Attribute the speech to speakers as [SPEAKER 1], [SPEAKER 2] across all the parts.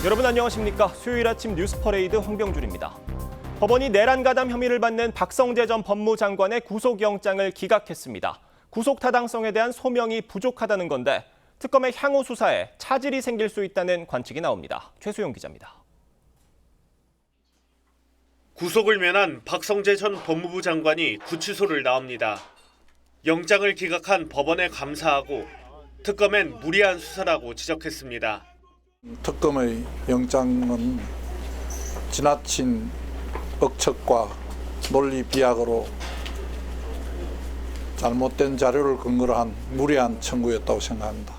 [SPEAKER 1] 여러분 안녕하십니까? 수요일 아침 뉴스 퍼레이드 홍병준입니다. 법원이 내란 가담 혐의를 받는 박성재 전 법무장관의 구속영장을 기각했습니다. 구속 타당성에 대한 소명이 부족하다는 건데 특검의 향후 수사에 차질이 생길 수 있다는 관측이 나옵니다. 최수용 기자입니다.
[SPEAKER 2] 구속을 면한 박성재 전 법무부 장관이 구치소를 나옵니다. 영장을 기각한 법원에 감사하고 특검엔 무리한 수사라고 지적했습니다.
[SPEAKER 3] 특검의 영장은 지나친 억측과 논리 비약으로 잘못된 자료를 근거로 한 무리한 청구였다고 생각합니다.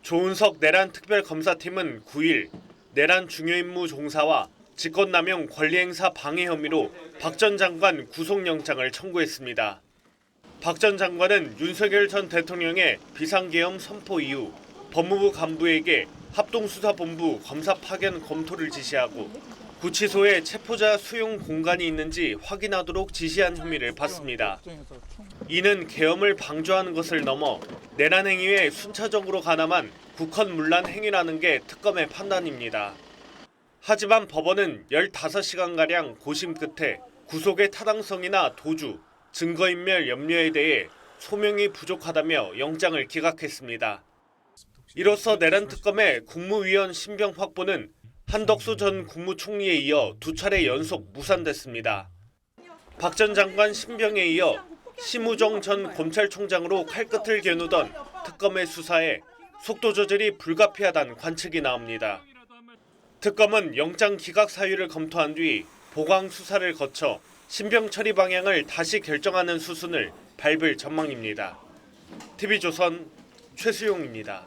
[SPEAKER 2] 조은석 내란 특별검사팀은 9일 내란 중요임무 종사와 직권남용 권리행사 방해 혐의로 박 전 장관 구속영장을 청구했습니다. 박 전 장관은 윤석열 전 대통령의 비상계엄 선포 이후 법무부 간부에게 합동수사본부 검사 파견 검토를 지시하고 구치소에 체포자 수용 공간이 있는지 확인하도록 지시한 혐의를 받습니다. 이는 계엄을 방조하는 것을 넘어 내란 행위에 순차적으로 가담한 국헌문란 행위라는 게 특검의 판단입니다. 하지만 법원은 15시간가량 고심 끝에 구속의 타당성이나 도주, 증거인멸 염려에 대해 소명이 부족하다며 영장을 기각했습니다. 이로써 내란 특검의 국무위원 신병 확보는 한덕수 전 국무총리에 이어 2차례 연속 무산됐습니다. 박 전 장관 신병에 이어 심우정 전 검찰총장으로 칼끝을 겨누던 특검의 수사에 속도 조절이 불가피하다는 관측이 나옵니다. 특검은 영장 기각 사유를 검토한 뒤 보강 수사를 거쳐 신병 처리 방향을 다시 결정하는 수순을 밟을 전망입니다. TV조선 최수용입니다.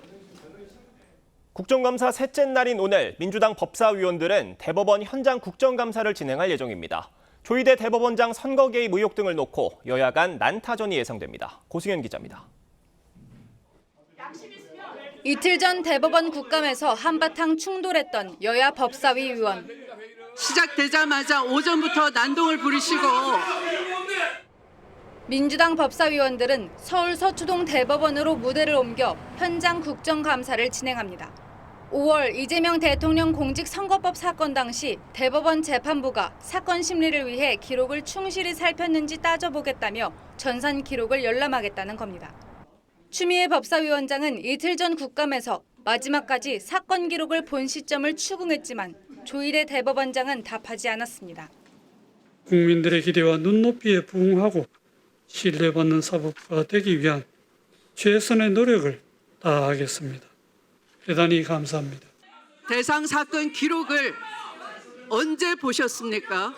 [SPEAKER 1] 국정감사 셋째 날인 오늘 민주당 법사위원들은 대법원 현장 국정감사를 진행할 예정입니다. 조희대 대법원장 선거 개입 의혹 등을 놓고 여야 간 난타전이 예상됩니다. 고승현 기자입니다.
[SPEAKER 4] 이틀 전 대법원 국감에서 한바탕 충돌했던 여야 법사위 의원.
[SPEAKER 5] 시작되자마자 오전부터 난동을 부리시고
[SPEAKER 4] 민주당 법사위원들은 서울 서초동 대법원으로 무대를 옮겨 현장 국정감사를 진행합니다. 5월 이재명 대통령 공직선거법 사건 당시 대법원 재판부가 사건 심리를 위해 기록을 충실히 살폈는지 따져보겠다며 전산 기록을 열람하겠다는 겁니다. 추미애 법사위원장은 이틀 전 국감에서 마지막까지 사건 기록을 본 시점을 추궁했지만 조희대 대법원장은 답하지 않았습니다.
[SPEAKER 6] 국민들의 기대와 눈높이에 부응하고 신뢰받는 사법부가 되기 위한 최선의 노력을 다하겠습니다. 대단히 감사합니다.
[SPEAKER 5] 대상 사건 기록을 언제 보셨습니까?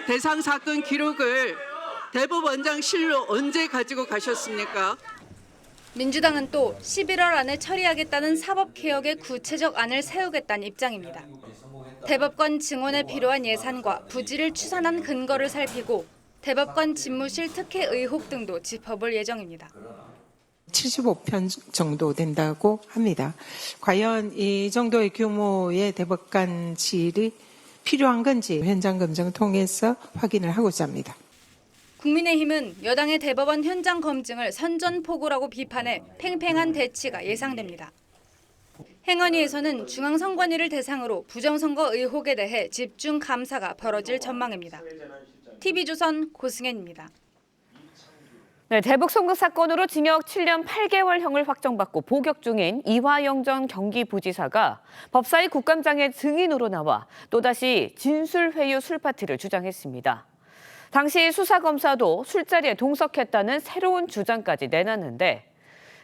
[SPEAKER 5] 대상 사건 기록을 대법원장실로 언제 가지고 가셨습니까?
[SPEAKER 4] 민주당은 또 11월 안에 처리하겠다는 사법개혁의 구체적 안을 세우겠다는 입장입니다. 대법관 증언에 필요한 예산과 부지를 추산한 근거를 살피고 대법관 집무실 특혜 의혹 등도 짚어볼 예정입니다.
[SPEAKER 7] 75편 정도 된다고 합니다. 과연 이 정도의 규모의 대법관실이 필요한 건지 현장 검증을 통해서 확인을 하고자 합니다.
[SPEAKER 4] 국민의힘은 여당의 대법원 현장 검증을 선전포고라고 비판해 팽팽한 대치가 예상됩니다. 행안위에서는 중앙선관위를 대상으로 부정선거 의혹에 대해 집중 감사가 벌어질 전망입니다. TV조선 고승현입니다.
[SPEAKER 8] 네, 대북 송금 사건으로 징역 7년 8개월형을 확정받고 복역 중인 이화영 전 경기부지사가 법사위 국감장에 증인으로 나와 또다시 진술회유 술파티를 주장했습니다. 당시 수사검사도 술자리에 동석했다는 새로운 주장까지 내놨는데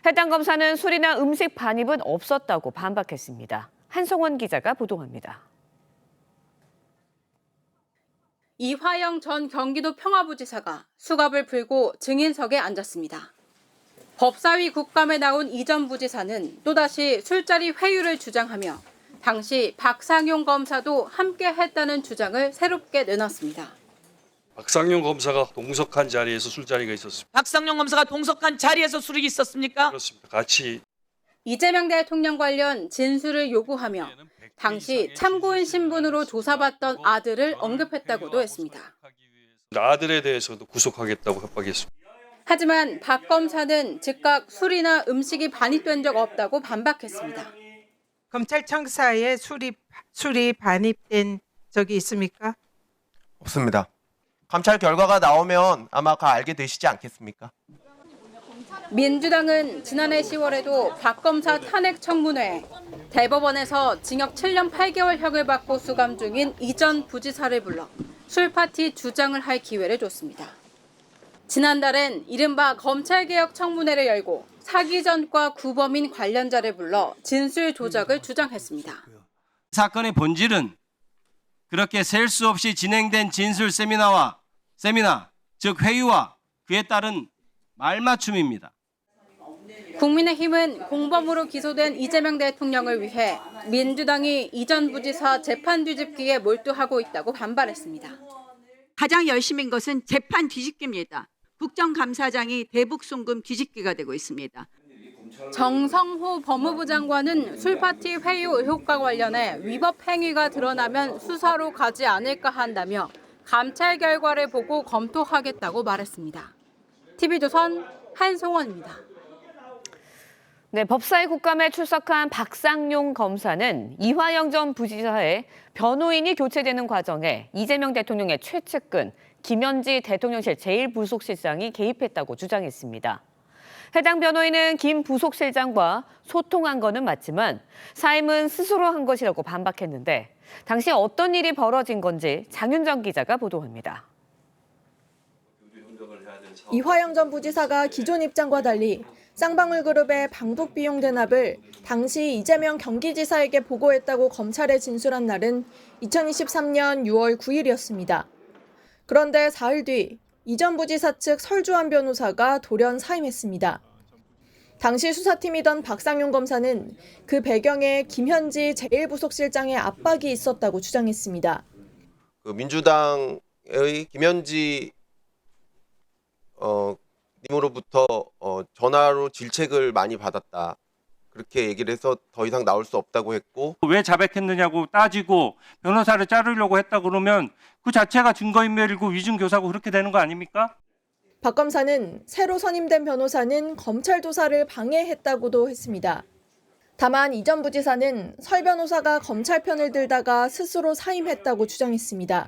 [SPEAKER 8] 해당 검사는 술이나 음식 반입은 없었다고 반박했습니다. 한성원 기자가 보도합니다.
[SPEAKER 9] 이화영 전 경기도 평화부지사가 수갑을 풀고 증인석에 앉았습니다. 법사위 국감에 나온 이 전 부지사는 또다시 술자리 회유를 주장하며 당시 박상용 검사도 함께 했다는 주장을 새롭게 내놨습니다.
[SPEAKER 10] 박상용 검사가 동석한 자리에서 술자리가 있었습니다.
[SPEAKER 11] 박상용 검사가 동석한 자리에서 술이 있었습니까?
[SPEAKER 10] 그렇습니다. 같이
[SPEAKER 9] 이재명 대통령 관련 진술을 요구하며 당시 참고인 신분으로 조사받던 아들을 언급했다고도 했습니다.
[SPEAKER 10] 아들에 대해서도 구속하겠다고 협박했습니다.
[SPEAKER 9] 하지만 박 검사는 즉각 술이나 음식이 반입된 적 없다고 반박했습니다.
[SPEAKER 7] 검찰청사에 술이 반입된 적이 있습니까?
[SPEAKER 12] 없습니다. 감찰 결과가 나오면 아마 알게 되시지 않겠습니까?
[SPEAKER 9] 민주당은 지난해 10월에도 박 검사 탄핵 청문회에 대법원에서 징역 7년 8개월형을 받고 수감 중인 이 전 부지사를 불러 술파티 주장을 할 기회를 줬습니다. 지난달엔 이른바 검찰개혁 청문회를 열고 사기전과 구범인 관련자를 불러 진술 조작을 주장했습니다.
[SPEAKER 13] 사건의 본질은 그렇게 셀 수 없이 진행된 진술 세미나, 즉 회유와 그에 따른 말맞춤입니다.
[SPEAKER 9] 국민의힘은 공범으로 기소된 이재명 대통령을 위해 민주당이 이 전 부지사 재판 뒤집기에 몰두하고 있다고 반발했습니다.
[SPEAKER 5] 가장 열심인 것은 재판 뒤집기입니다. 국정감사장이 대북 송금 뒤집기가 되고 있습니다.
[SPEAKER 9] 정성호 법무부 장관은 술파티 회유 의혹과 관련해 위법 행위가 드러나면 수사로 가지 않을까 한다며 감찰 결과를 보고 검토하겠다고 말했습니다. TV조선 한송원입니다.
[SPEAKER 8] 네, 법사위 국감에 출석한 박상용 검사는 이화영 전 부지사의 변호인이 교체되는 과정에 이재명 대통령의 최측근 김현지 대통령실 제1부속실장이 개입했다고 주장했습니다. 해당 변호인은 김 부속실장과 소통한 거는 맞지만 사임은 스스로 한 것이라고 반박했는데 당시 어떤 일이 벌어진 건지 장윤정 기자가 보도합니다.
[SPEAKER 14] 이화영 전 부지사가 기존 입장과 달리 쌍방울그룹의 방북 비용 대납을 당시 이재명 경기지사에게 보고했다고 검찰에 진술한 날은 2023년 6월 9일이었습니다. 그런데 사흘 뒤 이 전 부지사 측 설주환 변호사가 돌연 사임했습니다. 당시 수사팀이던 박상용 검사는 그 배경에 김현지 제1부속실장의 압박이 있었다고 주장했습니다.
[SPEAKER 12] 민주당의 김현지 님으로부터 전화로 질책을 많이 받았다. 그렇게 얘기를 해서 더 이상 나올 수 없다고 했고
[SPEAKER 13] 왜 자백했느냐고 따지고 변호사를 자르려고 했다 그러면 그 자체가 증거인멸이고 위증교사고 그렇게 되는 거 아닙니까?
[SPEAKER 14] 박 검사는 새로 선임된 변호사는 검찰 조사를 방해했다고도 했습니다. 다만 이 전 부지사는 설 변호사가 검찰 편을 들다가 스스로 사임했다고 주장했습니다.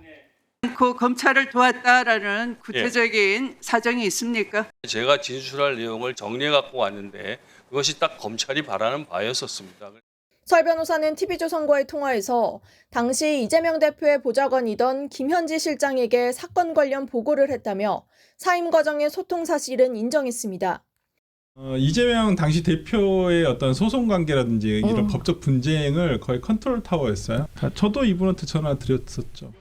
[SPEAKER 5] 그 검찰을 도왔다라는 구체적인 사정이 있습니까?
[SPEAKER 10] 제가 진술할 내용을 정리해 갖고 왔는데 그것이 딱 검찰이 바라는 바였었습니다.
[SPEAKER 14] 설 변호사는 TV조선과의 통화에서 당시 이재명 대표의 보좌관이던 김현지 실장에게 사건 관련 보고를 했다며 사임 과정의 소통 사실은 인정했습니다.
[SPEAKER 15] 이재명 당시 대표의 어떤 소송 관계라든지 이런 법적 분쟁을 거의 컨트롤 타워였어요. 저도 이분한테 전화 드렸었죠.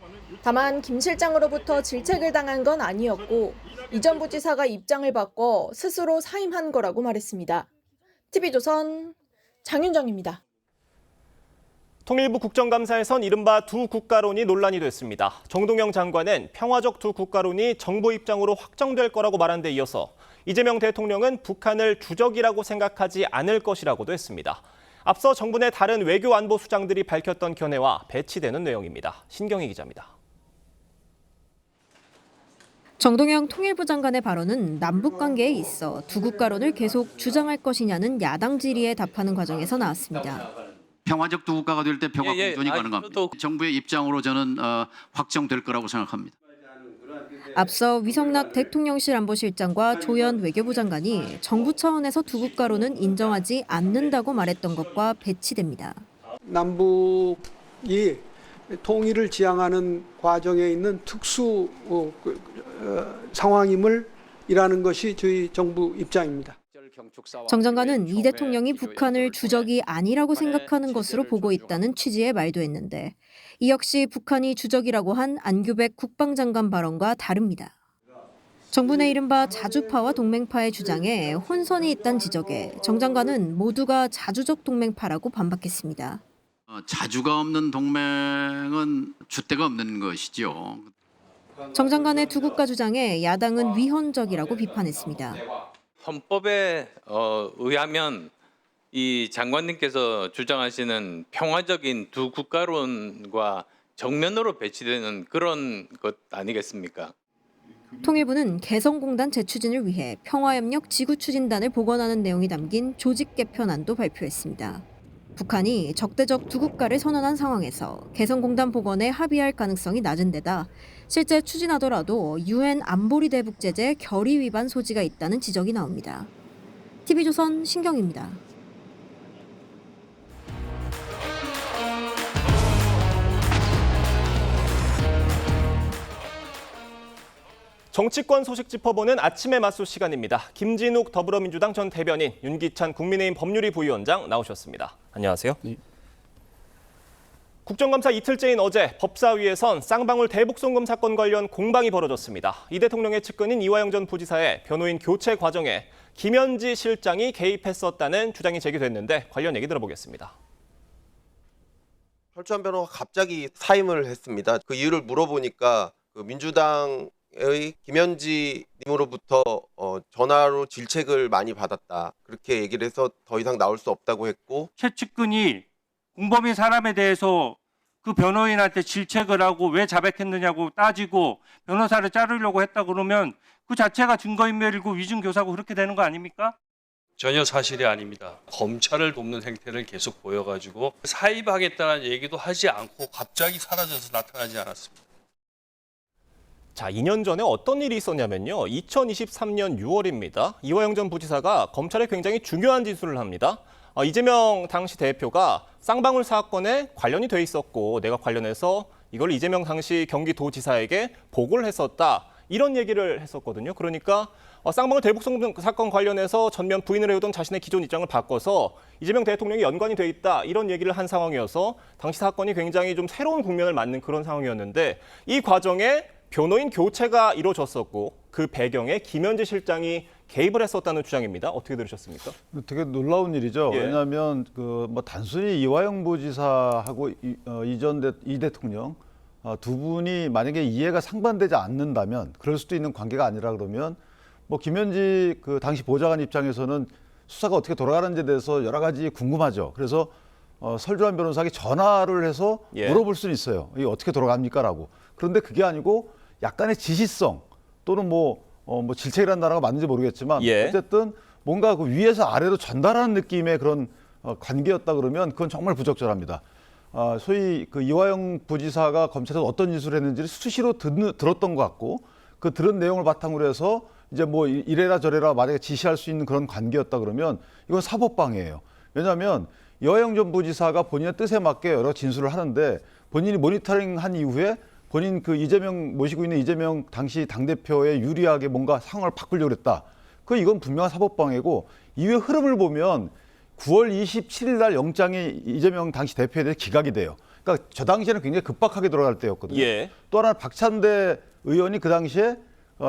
[SPEAKER 14] 다만 김 실장으로부터 질책을 당한 건 아니었고 이 전 부지사가 입장을 바꿔 스스로 사임한 거라고 말했습니다. TV조선 장윤정입니다.
[SPEAKER 1] 통일부 국정감사에선 이른바 두 국가론이 논란이 됐습니다. 정동영 장관은 평화적 두 국가론이 정부 입장으로 확정될 거라고 말한 데 이어서 이재명 대통령은 북한을 주적이라고 생각하지 않을 것이라고도 했습니다. 앞서 정부 내 다른 외교안보 수장들이 밝혔던 견해와 배치되는 내용입니다. 신경희 기자입니다.
[SPEAKER 16] 정동영 통일부 장관의 발언은 남북관계에 있어 두 국가론을 계속 주장할 것이냐는 야당 질의에 답하는 과정에서 나왔습니다.
[SPEAKER 17] 평화적 두 국가가 될 때 평화 공존이 가능합니다. 정부의 입장으로 저는 확정될 거라고 생각합니다.
[SPEAKER 16] 앞서 위성락 대통령실 안보실장과 조연 외교부 장관이 정부 차원에서 두 국가론은 인정하지 않는다고 말했던 것과 배치됩니다.
[SPEAKER 18] 남북이 통일을 지향하는 과정에 있는 특수 상황임을 이라는 것이 저희 정부 입장입니다.
[SPEAKER 16] 정 장관은 이 대통령이 북한을 주적이 아니라고 생각하는 것으로 보고 있다는 취지의 말도 했는데 이 역시 북한이 주적이라고 한 안규백 국방장관 발언과 다릅니다. 정부 내 이른바 자주파와 동맹파의 주장에 혼선이 있다는 지적에 정 장관은 모두가 자주적 동맹파라고 반박했습니다.
[SPEAKER 17] 자주가 없는 동맹은 줏대가 없는 것이죠.
[SPEAKER 16] 정 장관의 두 국가 주장에 야당은 위헌적이라고 비판했습니다.
[SPEAKER 19] 헌법에 의하면 이 장관님께서 주장하시는 평화적인 두 국가론과 정면으로 배치되는 그런 것 아니겠습니까?
[SPEAKER 16] 통일부는 개성공단 재추진을 위해 평화협력 지구추진단을 복원하는 내용이 담긴 조직 개편안도 발표했습니다. 북한이 적대적 두 국가를 선언한 상황에서 개성공단 복원에 합의할 가능성이 낮은 데다 실제 추진하더라도 UN 안보리 대북 제재 결의 위반 소지가 있다는 지적이 나옵니다. TV조선 신경입니다.
[SPEAKER 1] 정치권 소식 짚어보는 아침의 맞소 시간입니다. 김진욱 더불어민주당 전 대변인, 윤기찬 국민의힘 법률위 부위원장 나오셨습니다. 안녕하세요.
[SPEAKER 3] 네.
[SPEAKER 1] 국정감사 이틀째인 어제 법사위에선 쌍방울 대북송금 사건 관련 공방이 벌어졌습니다. 이 대통령의 측근인 이화영 전 부지사의 변호인 교체 과정에 김현지 실장이 개입했었다는 주장이 제기됐는데 관련 얘기 들어보겠습니다.
[SPEAKER 12] 설주한 변호사가 갑자기 사임을 했습니다. 그 이유를 물어보니까 그 민주당의 김현지 님으로부터 전화로 질책을 많이 받았다. 그렇게 얘기를 해서 더 이상 나올 수 없다고 했고,
[SPEAKER 13] 최측근이 공범인 사람에 대해서 그 변호인한테 질책을 하고 왜 자백했느냐고 따지고 변호사를 자르려고 했다 그러면 그 자체가 증거인멸이고 위증교사고 그렇게 되는 거 아닙니까?
[SPEAKER 10] 전혀 사실이 아닙니다. 검찰을 돕는 행태를 계속 보여가지고 사입하겠다는 얘기도 하지 않고 갑자기 사라져서 나타나지 않았습니다.
[SPEAKER 1] 자, 2년 전에 어떤 일이 있었냐면요. 2023년 6월입니다. 이화영 전 부지사가 검찰에 굉장히 중요한 진술을 합니다. 이재명 당시 대표가 쌍방울 사건에 관련이 돼 있었고 내가 관련해서 이걸 이재명 당시 경기도지사에게 보고를 했었다. 이런 얘기를 했었거든요. 그러니까 쌍방울 대북송금 사건 관련해서 전면 부인을 해오던 자신의 기존 입장을 바꿔서 이재명 대통령이 연관이 돼 있다. 이런 얘기를 한 상황이어서 당시 사건이 굉장히 좀 새로운 국면을 맞는 그런 상황이었는데 이 과정에 변호인 교체가 이루어졌었고 그 배경에 김현지 실장이 개입을 했었다는 주장입니다. 어떻게 들으셨습니까?
[SPEAKER 20] 되게 놀라운 일이죠.
[SPEAKER 1] 예.
[SPEAKER 20] 왜냐하면 뭐 단순히 이화영 부지사하고 이 대통령 두 분이 만약에 이해가 상반되지 않는다면 그럴 수도 있는 관계가 아니라 그러면 뭐 김현지 그 당시 보좌관 입장에서는 수사가 어떻게 돌아가는지에 대해서 여러 가지 궁금하죠. 그래서 설주한 변호사에게 전화를 해서 물어볼 수는 있어요. 이게 어떻게 돌아갑니까라고. 그런데 그게 아니고 약간의 지시성 또는 뭐 질책이라는 단어가 맞는지 모르겠지만 어쨌든 뭔가 그 위에서 아래로 전달하는 느낌의 그런 관계였다 그러면 그건 정말 부적절합니다. 소위 그 이화영 부지사가 검찰에서 어떤 진술을 했는지를 수시로 들었던 것 같고 그 들은 내용을 바탕으로 해서 이제 뭐 이래라 저래라 만약에 지시할 수 있는 그런 관계였다 그러면 이건 사법방해예요. 왜냐하면 이화영 전 부지사가 본인의 뜻에 맞게 여러 진술을 하는데 본인이 모니터링한 이후에 본인 그 모시고 있는 이재명 당시 당대표에 유리하게 뭔가 상황을 바꾸려고 했다. 이건 분명한 사법방해고 이후에 흐름을 보면 9월 27일 날 영장이 이재명 당시 대표에 대해 기각이 돼요. 그러니까 저 당시에는 굉장히 급박하게 돌아갈 때였거든요. 또 하나 박찬대 의원이 그 당시에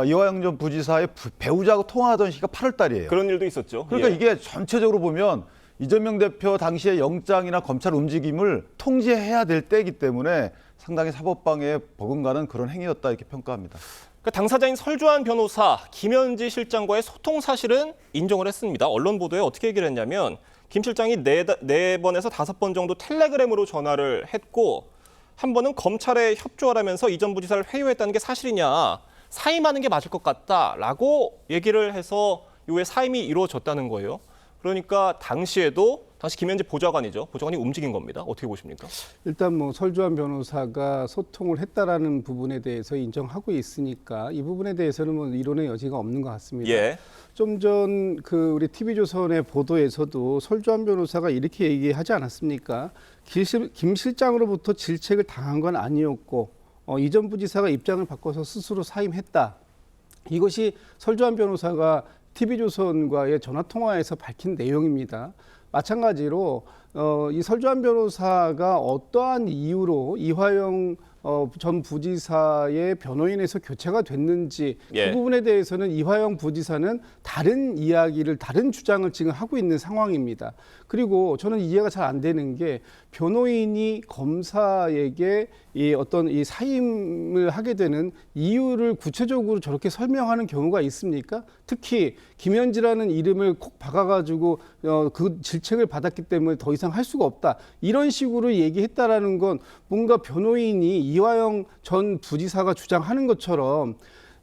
[SPEAKER 20] 이화영 전 부지사의 배우자하고 통화하던 시기가 8월 달이에요.
[SPEAKER 1] 그런 일도 있었죠.
[SPEAKER 20] 그러니까 이게 전체적으로 보면 이재명 대표 당시의 영장이나 검찰 움직임을 통제해야 될 때이기 때문에 상당히 사법방해에 버금가는 그런 행위였다 이렇게 평가합니다.
[SPEAKER 1] 그러니까 당사자인 설주한 변호사, 김현지 실장과의 소통 사실은 인정을 했습니다. 언론 보도에 어떻게 얘기를 했냐면 김 실장이 4번에서 5번 정도 텔레그램으로 전화를 했고 한 번은 검찰에 협조하라면서 이 전 부지사를 회유했다는 게 사실이냐, 사임하는 게 맞을 것 같다라고 얘기를 해서 이후에 사임이 이루어졌다는 거예요. 그러니까 당시 김현지 보좌관이 움직인 겁니다. 어떻게 보십니까?
[SPEAKER 18] 일단 뭐 설주한 변호사가 소통을 했다라는 부분에 대해서 인정하고 있으니까 이 부분에 대해서는 뭐 이론의 여지가 없는 것 같습니다. 좀 전 그 우리 TV조선의 보도에서도 설주한 변호사가 이렇게 얘기하지 않았습니까? 김 실장으로부터 질책을 당한 건 아니었고 이 전 부지사가 입장을 바꿔서 스스로 사임했다. 이것이 설주한 변호사가 TV조선과의 전화통화에서 밝힌 내용입니다. 마찬가지로 이 설주한 변호사가 어떠한 이유로 이화영 전 부지사의 변호인에서 교체가 됐는지 그 부분에 대해서는 이화영 부지사는 다른 이야기를, 다른 주장을 지금 하고 있는 상황입니다. 그리고 저는 이해가 잘 안 되는 게 변호인이 검사에게 이 사임을 하게 되는 이유를 구체적으로 저렇게 설명하는 경우가 있습니까? 특히 김현지라는 이름을 콕 박아가지고 그 질책을 받았기 때문에 더 이상 할 수가 없다. 이런 식으로 얘기했다라는 건 뭔가 변호인이 이화영 전 부지사가 주장하는 것처럼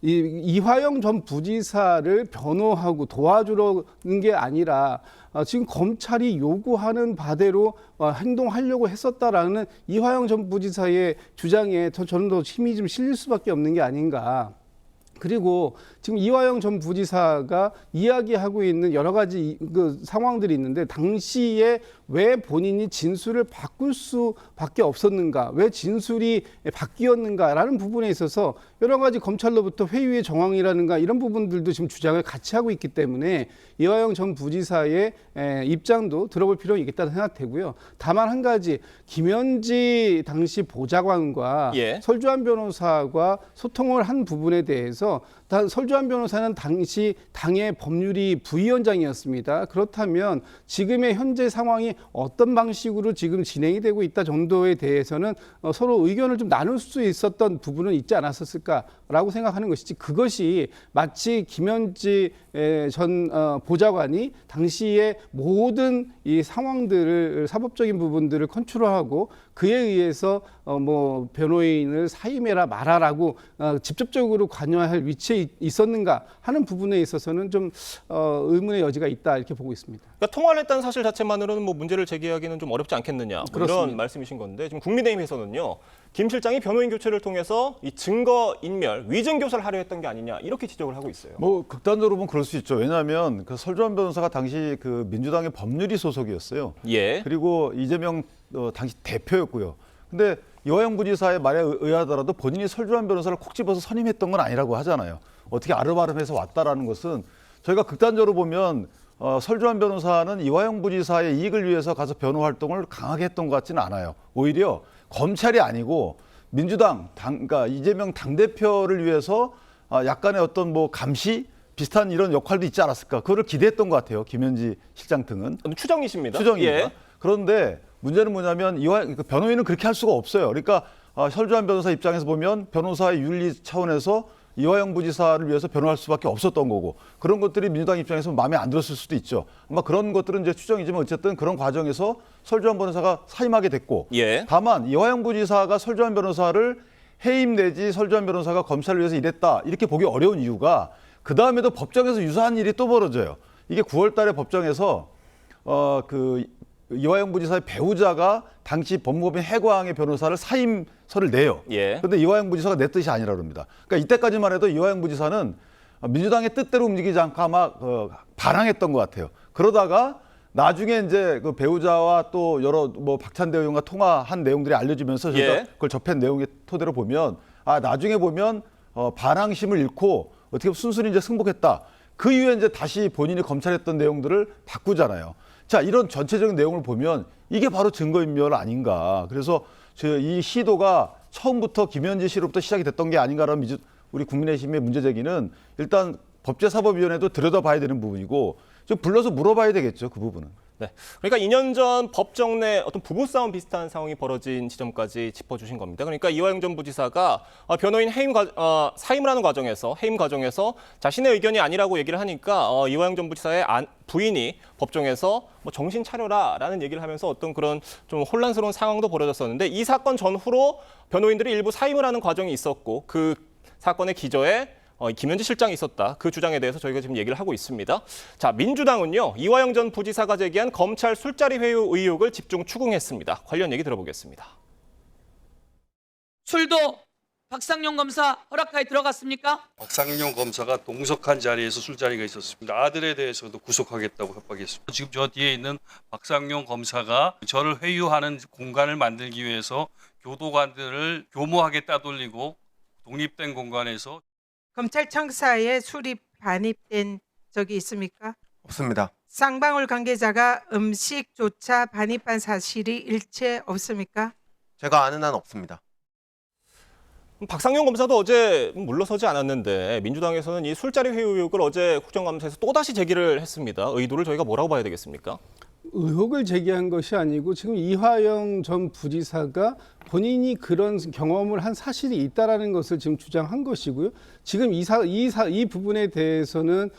[SPEAKER 18] 이화영 전 부지사를 변호하고 도와주려는 게 아니라 지금 검찰이 요구하는 바대로 행동하려고 했었다라는 이화영 전 부지사의 주장에 저는 더 힘이 좀 실릴 수밖에 없는 게 아닌가. 그리고 지금 이화영 전 부지사가 이야기하고 있는 여러 가지 그 상황들이 있는데 당시에 왜 본인이 진술을 바꿀 수밖에 없었는가, 왜 진술이 바뀌었는가라는 부분에 있어서 여러 가지 검찰로부터 회유의 정황이라든가 이런 부분들도 지금 주장을 같이 하고 있기 때문에 이화영 전 부지사의 입장도 들어볼 필요가 있겠다는 생각되고요. 다만 한 가지, 김현지 당시 보좌관과 설주환 변호사가 소통을 한 부분에 대해서 설주환 변호사는 당시 당의 법률위 부위원장이었습니다. 그렇다면 지금의 현재 상황이 어떤 방식으로 지금 진행이 되고 있다 정도에 대해서는 서로 의견을 좀 나눌 수 있었던 부분은 있지 않았었을까라고 생각하는 것이지, 그것이 마치 김현지 전 보좌관이 당시에 모든 이 상황들을, 사법적인 부분들을 컨트롤하고 그에 의해서 뭐 변호인을 사임해라 말아라고 직접적으로 관여할 위치에 있었는가 하는 부분에 있어서는 좀 의문의 여지가 있다, 이렇게 보고 있습니다.
[SPEAKER 1] 그러니까 통화를 했다는 사실 자체만으로는 뭐 문제를 제기하기는 좀 어렵지 않겠느냐, 뭐 이런 말씀이신 건데, 지금 국민의힘에서는요, 김 실장이 변호인 교체를 통해서 이 증거 인멸, 위증 교사를 하려 했던 게 아니냐, 이렇게 지적을 하고 있어요.
[SPEAKER 20] 뭐 극단적으로 보면 그럴 수 있죠. 왜냐하면 그 설주환 변호사가 당시 그 민주당의 법률위 소속이었어요. 그리고 이재명 당시 대표였고요. 근데 이화영 부지사의 말에 의하더라도 본인이 설주환 변호사를 콕 집어서 선임했던 건 아니라고 하잖아요. 어떻게 아름아름해서 왔다라는 것은, 저희가 극단적으로 보면 설주환 변호사는 이화영 부지사의 이익을 위해서 가서 변호 활동을 강하게 했던 것 같지는 않아요. 오히려 검찰이 아니고 민주당 그러니까 이재명 당대표를 위해서 약간의 어떤 뭐 감시 비슷한 이런 역할도 있지 않았을까, 그거를 기대했던 것 같아요. 김현지 실장 등은.
[SPEAKER 1] 추정이십니다.
[SPEAKER 20] 추정입니다. 그런데 문제는 뭐냐면 변호인은 그렇게 할 수가 없어요. 그러니까 설주환 변호사 입장에서 보면 변호사의 윤리 차원에서 이화영 부지사를 위해서 변호할 수밖에 없었던 거고, 그런 것들이 민주당 입장에서 마음에 안 들었을 수도 있죠. 아마 그런 것들은 이제 추정이지만 어쨌든 그런 과정에서 설주환 변호사가 사임하게 됐고, 다만 이화영 부지사가 설주환 변호사를 해임 내지 설주환 변호사가 검찰을 위해서 일했다, 이렇게 보기 어려운 이유가 그 다음에도 법정에서 유사한 일이 또 벌어져요. 이게 9월 달에 법정에서 이화영 부지사의 배우자가 당시 법무법인 해광의 변호사를 사임서를 내요. 그런데 이화영 부지사가 내 뜻이 아니라 그럽니다. 그러니까 이때까지만 해도 이화영 부지사는 민주당의 뜻대로 움직이지 않고 아마 반항했던 것 같아요. 그러다가 나중에 이제 그 배우자와 또 여러 뭐 박찬대 의원과 통화한 내용들이 알려지면서 저희가 그걸 접한 내용의 토대로 보면, 나중에 보면 반항심을 잃고 어떻게 보면 순순히 이제 승복했다. 그 이후에 이제 다시 본인이 검찰했던 내용들을 바꾸잖아요. 자, 이런 전체적인 내용을 보면 이게 바로 증거인멸 아닌가. 그래서 이 시도가 처음부터 김현지 씨로부터 시작이 됐던 게 아닌가라는 우리 국민의힘의 문제 제기는 일단 법제사법위원회도 들여다봐야 되는 부분이고, 좀 불러서 물어봐야 되겠죠, 그 부분은.
[SPEAKER 1] 네, 그러니까 2년 전 법정 내 어떤 부부싸움 비슷한 상황이 벌어진 지점까지 짚어주신 겁니다. 그러니까 이화영 전 부지사가 변호인 사임을 하는 과정에서, 해임 과정에서 자신의 의견이 아니라고 얘기를 하니까 이화영 전 부지사의 부인이 법정에서 뭐 정신 차려라라는 얘기를 하면서 어떤 그런 좀 혼란스러운 상황도 벌어졌었는데, 이 사건 전후로 변호인들이 일부 사임을 하는 과정이 있었고, 그 사건의 기저에 김현지 실장이 있었다. 그 주장에 대해서 저희가 지금 얘기를 하고 있습니다. 자, 민주당은요, 이화영 전 부지사가 제기한 검찰 술자리 회유 의혹을 집중 추궁했습니다. 관련 얘기 들어보겠습니다.
[SPEAKER 11] 술도 박상용 검사 허락하에 들어갔습니까?
[SPEAKER 10] 박상용 검사가 동석한 자리에서 술자리가 있었습니다. 아들에 대해서도 구속하겠다고 협박했습니다. 지금 저 뒤에 있는 박상용 검사가 저를 회유하는 공간을 만들기 위해서 교도관들을 교모하게 따돌리고 독립된 공간에서
[SPEAKER 7] 검찰청사에 술이 반입된 적이 있습니까?
[SPEAKER 12] 없습니다.
[SPEAKER 7] 쌍방울 관계자가 음식조차 반입한 사실이 일체 없습니까?
[SPEAKER 12] 제가 아는 한 없습니다.
[SPEAKER 1] 박상용 검사도 어제 물러서지 않았는데, 민주당에서는 이 술자리 회유 의혹을 어제 국정감사에서 또다시 제기를 했습니다. 의도를 저희가 뭐라고 봐야 되겠습니까?
[SPEAKER 18] 의혹을 제기한 것이 아니고 지금 이화영 전 부지사가 본인이 그런 경험을 한 사실이 있다라는 것을 지금 주장한 것이고요. 지금 이 부분에 대해서는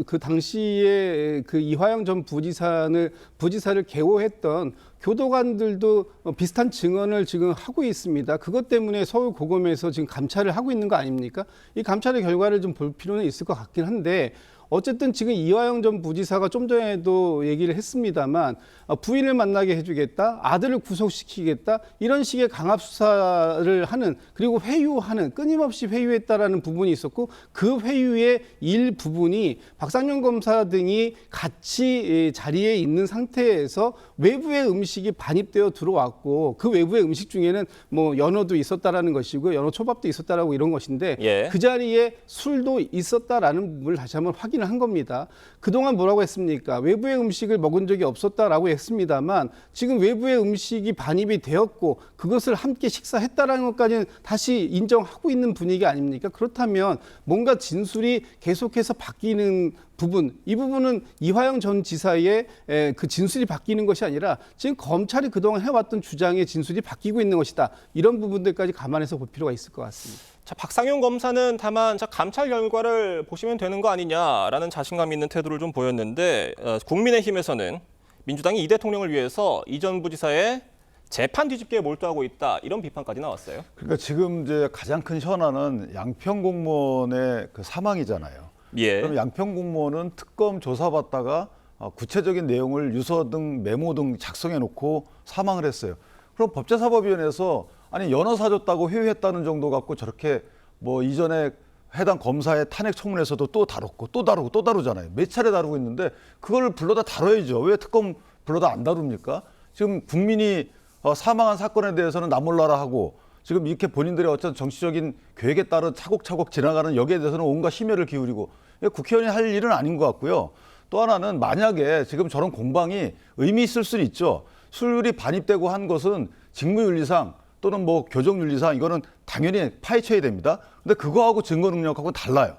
[SPEAKER 18] 그 당시에 그 이화영 전 부지사를 개호했던 교도관들도 비슷한 증언을 지금 하고 있습니다. 그것 때문에 서울고검에서 지금 감찰을 하고 있는 거 아닙니까? 이 감찰의 결과를 좀 볼 필요는 있을 것 같긴 한데 어쨌든 지금 이화영 전 부지사가 좀 전에도 얘기를 했습니다만 부인을 만나게 해주겠다, 아들을 구속시키겠다 이런 식의 강압 수사를 하는 그리고 회유하는 끊임없이 회유했다라는 부분이 있었고 그 회유의 일부분이 박상용 검사 등이 같이 자리에 있는 상태에서 외부의 음식이 반입되어 들어왔고 그 외부의 음식 중에는 뭐 연어도 있었다라는 것이고 연어 초밥도 있었다라고 이런 것인데 그 자리에 술도 있었다라는 부분을 다시 한번 확인을 한 겁니다. 그동안 뭐라고 했습니까? 외부의 음식을 먹은 적이 없었다라고 했습니다만 지금 외부의 음식이 반입이 되었고 그것을 함께 식사했다라는 것까지는 다시 인정하고 있는 분위기 아닙니까? 그렇다면 뭔가 진술이 계속해서 바뀌는 부분, 이 부분은 이화영 전 지사의 그 진술이 바뀌는 것이 아니라 지금 검찰이 그동안 해왔던 주장의 진술이 바뀌고 있는 것이다. 이런 부분들까지 감안해서 볼 필요가 있을 것 같습니다.
[SPEAKER 1] 자, 박상용 검사는 다만 감찰 결과를 보시면 되는 거 아니냐라는 자신감 있는 태도를 좀 보였는데 국민의힘에서는 민주당이 이 대통령을 위해서 이 전 부지사의 재판 뒤집기에 몰두하고 있다 이런 비판까지 나왔어요.
[SPEAKER 20] 그러니까 지금 이제 가장 큰 현안은 양평 공무원의 그 사망이잖아요. 그럼 양평 공무원은 특검 조사받다가 구체적인 내용을 유서 등 메모 등 작성해 놓고 사망을 했어요. 그럼 법제사법위원회에서 아니 연어 사줬다고 회유했다는 정도 갖고 저렇게 뭐 이전에 해당 검사의 탄핵 청문회에서도 또 다뤘고 또 다루고 또 다루잖아요. 몇 차례 다루고 있는데 그걸 불러다 다뤄야죠. 왜 특검 불러다 안 다룹니까? 지금 국민이 사망한 사건에 대해서는 나 몰라라 하고 지금 이렇게 본인들의 어떤 정치적인 계획에 따른 차곡차곡 지나가는 여기에 대해서는 온갖 심혈을 기울이고 국회의원이 할 일은 아닌 것 같고요. 또 하나는 만약에 지금 저런 공방이 의미 있을 수는 있죠. 술이 반입되고 한 것은 직무윤리상 또는 뭐 교정윤리상 이거는 당연히 파헤쳐야 됩니다. 근데 그거하고 증거 능력하고는 달라요.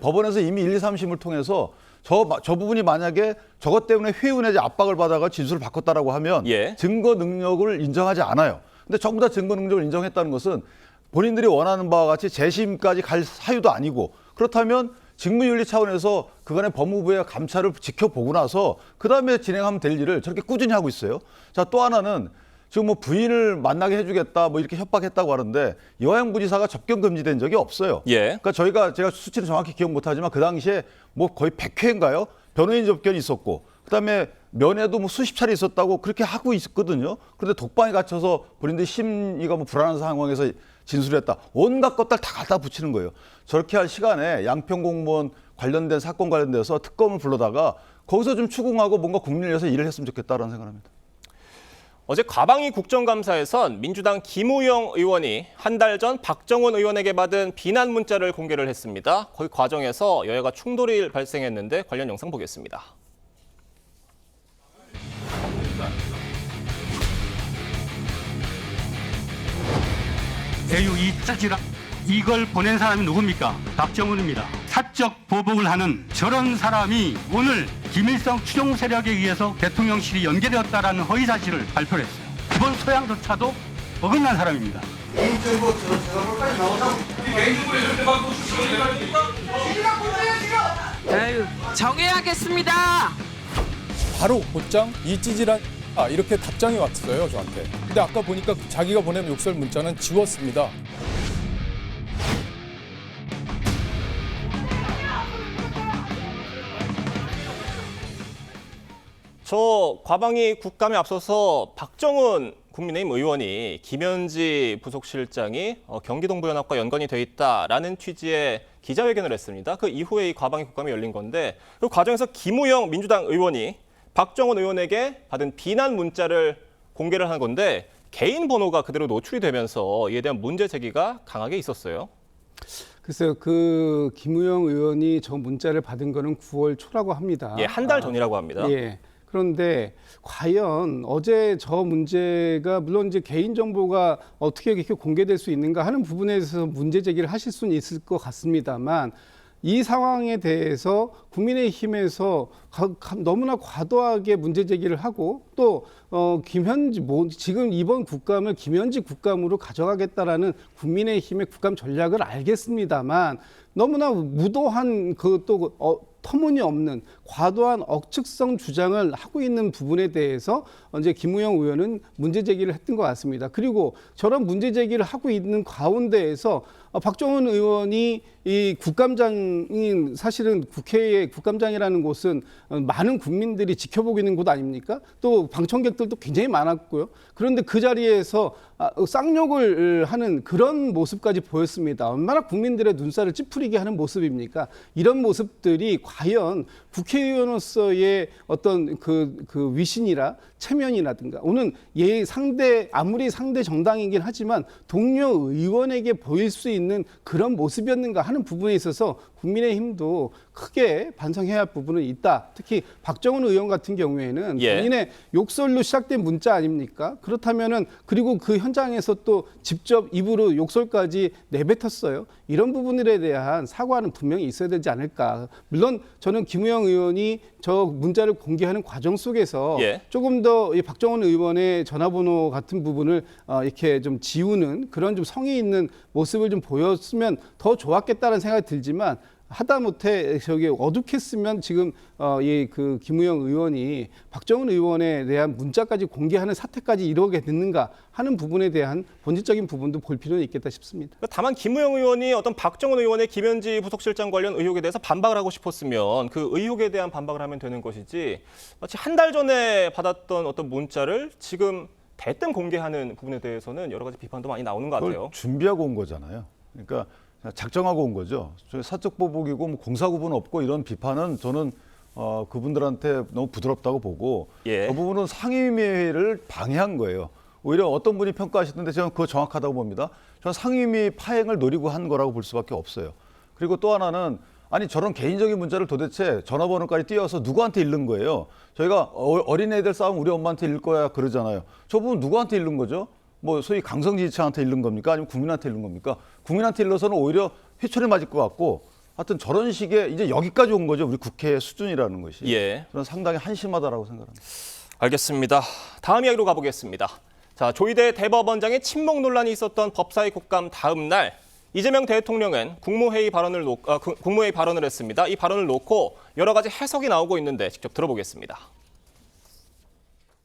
[SPEAKER 20] 법원에서 이미 1, 2, 3심을 통해서 저 부분이 만약에 저것 때문에 회유 내지 압박을 받아가 진술을 바꿨다라고 하면 증거 능력을 인정하지 않아요. 근데 전부 다 증거 능력을 인정했다는 것은 본인들이 원하는 바와 같이 재심까지 갈 사유도 아니고 그렇다면 직무윤리 차원에서 그간의 법무부의 감찰을 지켜보고 나서 그다음에 진행하면 될 일을 저렇게 꾸준히 하고 있어요. 자, 또 하나는 지금 뭐 부인을 만나게 해주겠다 뭐 이렇게 협박했다고 하는데 이화영 부지사가 접견 금지된 적이 없어요. 그러니까 제가 수치는 정확히 기억 못하지만 그 당시에 뭐 거의 100회인가요? 변호인 접견이 있었고 그다음에 면회도 뭐 수십 차례 있었다고 그렇게 하고 있었거든요. 그런데 독방에 갇혀서 본인들 심리가 뭐 불안한 상황에서 진술했다. 온갖 것들 다 갖다 붙이는 거예요. 저렇게 할 시간에 양평 공무원 관련된 사건 관련돼서 특검을 불러다가 거기서 좀 추궁하고 뭔가 국민을 위해서 일을 했으면 좋겠다라는 생각을 합니다.
[SPEAKER 1] 어제 과방위 국정감사에선 민주당 김우영 의원이 한 달 전 박정훈 의원에게 받은 비난 문자를 공개를 했습니다. 그 과정에서 여야가 충돌이 발생했는데 관련 영상 보겠습니다.
[SPEAKER 21] 에휴 이 짜지라 이걸 보낸 사람이 누굽니까? 박정훈입니다. 사적 보복을 하는 저런 사람이 오늘 김일성 추종 세력에 의해서 대통령실이 연계되었다라는 허위 사실을 발표를 했어요. 기본 소양조차도 어긋난 사람입니다.
[SPEAKER 22] 개인정보 제가 나오라고 개인정보에 이렇게 막
[SPEAKER 11] 에휴, 정해야겠습니다.
[SPEAKER 23] 바로 곧장 이 찌질한 이렇게 답장이 왔어요 저한테. 근데 아까 보니까 자기가 보낸 욕설 문자는 지웠습니다.
[SPEAKER 1] 저 과방위 국감에 앞서서 박정훈 국민의힘 의원이 김현지 부속실장이 경기동부연합과 연관이 돼 있다라는 취지의 기자회견을 했습니다. 그 이후에 이 과방위 국감이 열린 건데 그 과정에서 김우영 민주당 의원이 박정훈 의원에게 받은 비난 문자를 공개를 한 건데 개인 번호가 그대로 노출이 되면서 이에 대한 문제 제기가 강하게 있었어요.
[SPEAKER 18] 글쎄요, 그 김우영 의원이 저 문자를 받은 거는 9월 초라고 합니다.
[SPEAKER 1] 한 달 전이라고 합니다.
[SPEAKER 18] 그런데 과연 어제 저 문제가 물론 이제 개인 정보가 어떻게 이렇게 공개될 수 있는가 하는 부분에 대해서 문제 제기를 하실 수는 있을 것 같습니다만 이 상황에 대해서 국민의힘에서 너무나 과도하게 문제 제기를 하고 또 김현지 지금 이번 국감을 김현지 국감으로 가져가겠다라는 국민의힘의 국감 전략을 알겠습니다만 너무나 무도한 터무니없는 과도한 억측성 주장을 하고 있는 부분에 대해서 이제 김우영 의원은 문제 제기를 했던 것 같습니다. 그리고 저런 문제 제기를 하고 있는 가운데에서 박정훈 의원이 이 국감장인 사실은 국회의 국감장이라는 곳은 많은 국민들이 지켜보고 있는 곳 아닙니까? 또 방청객들도 굉장히 많았고요. 그런데 그 자리에서 쌍욕을 하는 그런 모습까지 보였습니다. 얼마나 국민들의 눈살을 찌푸리게 하는 모습입니까? 이런 모습들이 과연 국회의원으로서의 어떤 그 위신이라 체면이라든가 오늘 아무리 상대 정당이긴 하지만 동료 의원에게 보일 수 있는 그런 모습이었는가 하는 부분에 있어서 국민의힘도 크게 반성해야 할 부분은 있다. 특히 박정훈 의원 같은 경우에는 본인의 욕설로 시작된 문자 아닙니까? 그렇다면은 그리고 그 현장에서 또 직접 입으로 욕설까지 내뱉었어요. 이런 부분들에 대한 사과는 분명히 있어야 되지 않을까. 물론 저는 김우영 의원이 저 문자를 공개하는 과정 속에서 조금 더 이 박정훈 의원의 전화번호 같은 부분을 이렇게 좀 지우는 그런 좀 성의 있는 모습을 좀 보였으면 더 좋았겠다는 생각이 들지만 하다못해 저기 어둑했으면 지금 그 김우영 의원이 박정훈 의원에 대한 문자까지 공개하는 사태까지 이루게 됐는가 하는 부분에 대한 본질적인 부분도 볼 필요는 있겠다 싶습니다.
[SPEAKER 1] 다만 김우영 의원이 어떤 박정훈 의원의 김현지 부속실장 관련 의혹에 대해서 반박을 하고 싶었으면 그 의혹에 대한 반박을 하면 되는 것이지 마치 한 달 전에 받았던 어떤 문자를 지금 대뜸 공개하는 부분에 대해서는 여러 가지 비판도 많이 나오는 것 같아요.
[SPEAKER 20] 그걸 준비하고 온 거잖아요. 그러니까 작정하고 온 거죠. 사적 보복이고 뭐 공사 구분 없고 이런 비판은 저는 그분들한테 너무 부드럽다고 보고 그 부분은 상임위를 방해한 거예요. 오히려 어떤 분이 평가하시던데 저는 그거 정확하다고 봅니다. 저는 상임위 파행을 노리고 한 거라고 볼 수밖에 없어요. 그리고 또 하나는 아니 저런 개인적인 문자를 도대체 전화번호까지 띄워서 누구한테 읽는 거예요. 저희가 어린애들 싸움 우리 엄마한테 읽을 거야 그러잖아요. 저 부분 누구한테 읽는 거죠? 뭐 소위 강성지지층한테 읽는 겁니까? 아니면 국민한테 읽는 겁니까? 국민한테 읽어서는 오히려 회초리 맞을 것 같고 하여튼 저런 식의 이제 여기까지 온 거죠. 우리 국회의 수준이라는 것이. 저는 상당히 한심하다라고 생각합니다.
[SPEAKER 1] 알겠습니다. 다음 이야기로 가보겠습니다. 자, 조희대 대법원장의 친목 논란이 있었던 법사위 국감 다음 날 이재명 대통령은 국무회의 발언을 했습니다. 이 발언을 놓고 여러 가지 해석이 나오고 있는데 직접 들어보겠습니다.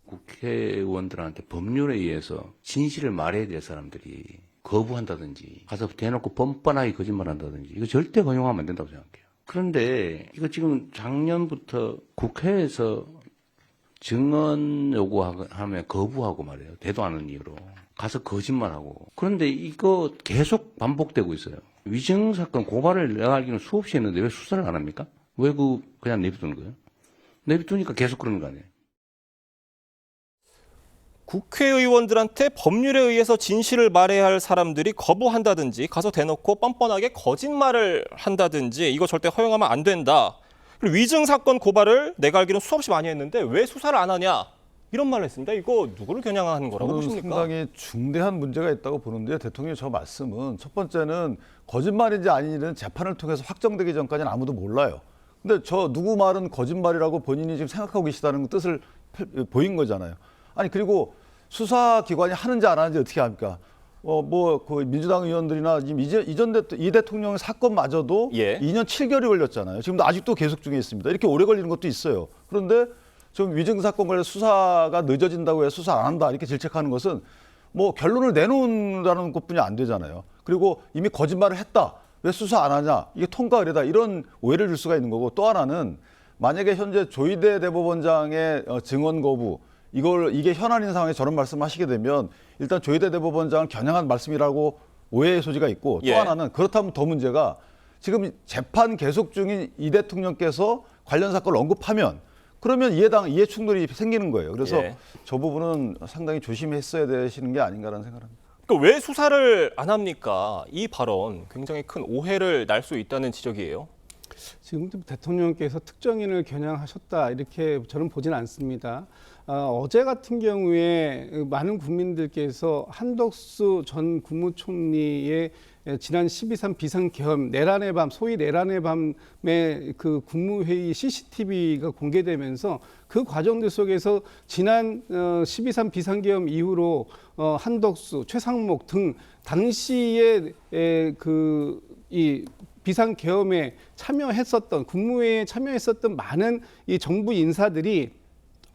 [SPEAKER 2] 국회의원들한테 법률에 의해서 진실을 말해야 될 사람들이 거부한다든지 가서 대놓고 뻔뻔하게 거짓말한다든지 이거 절대 허용하면 안 된다고 생각해요. 그런데 이거 지금 작년부터 국회에서 증언 요구하면 거부하고 말이에요. 대도 않은 이유로. 가서 거짓말하고. 그런데 이거 계속 반복되고 있어요. 위증사건 고발을 내가 알기로는 수없이 했는데 왜 수사를 안 합니까? 왜 그냥 내비두는 거예요? 내비두니까 계속 그러는 거 아니에요?
[SPEAKER 1] 국회의원들한테 법률에 의해서 진실을 말해야 할 사람들이 거부한다든지 가서 대놓고 뻔뻔하게 거짓말을 한다든지 이거 절대 허용하면 안 된다. 그리고 위증사건 고발을 내가 알기로는 수없이 많이 했는데 왜 수사를 안 하냐. 이런 말을 했습니다. 이거 누구를 겨냥하는 거라고 보십니까?
[SPEAKER 20] 상당히 중대한 문제가 있다고 보는데 대통령의 저 말씀은 첫 번째는 거짓말인지 아닌지는 재판을 통해서 확정되기 전까지는 아무도 몰라요. 근데 저 누구 말은 거짓말이라고 본인이 지금 생각하고 계시다는 뜻을 보인 거잖아요. 아니 그리고 수사기관이 하는지 안 하는지 어떻게 합니까? 그 민주당 의원들이나 지금 이 대통령의 사건마저도 2년 7개월이 걸렸잖아요. 지금도 아직도 계속 중에 있습니다. 이렇게 오래 걸리는 것도 있어요. 그런데 지금 위증 사건 관련 수사가 늦어진다고 해서 수사 안 한다 이렇게 질책하는 것은 뭐 결론을 내놓는다는 것뿐이 안 되잖아요. 그리고 이미 거짓말을 했다. 왜 수사 안 하냐? 이게 통과 의례다. 이런 오해를 줄 수가 있는 거고 또 하나는 만약에 현재 조희대 대법원장의 증언 거부 이게 현안인 상황에 저런 말씀하시게 되면 일단 조희대 대법원장을 겨냥한 말씀이라고 오해의 소지가 있고 또 하나는 그렇다면 더 문제가 지금 재판 계속 중인 이 대통령께서 관련 사건을 언급하면 그러면 이해 충돌이 생기는 거예요. 그래서 저 부분은 상당히 조심했어야 되시는 게 아닌가라는 생각을 합니다.
[SPEAKER 1] 그러니까 왜 수사를 안 합니까? 이 발언 굉장히 큰 오해를 날 수 있다는 지적이에요.
[SPEAKER 18] 지금 대통령께서 특정인을 겨냥하셨다 이렇게 저는 보진 않습니다. 어제 같은 경우에 많은 국민들께서 한덕수 전 국무총리의 지난 12.3 비상계엄 내란의 밤, 소위 내란의 밤의 그 국무회의 CCTV가 공개되면서 그 과정들 속에서 지난 12.3 비상계엄 이후로 한덕수, 최상목 등 당시에 이 비상계엄에 참여했었던 국무회의에 참여했었던 많은 이 정부 인사들이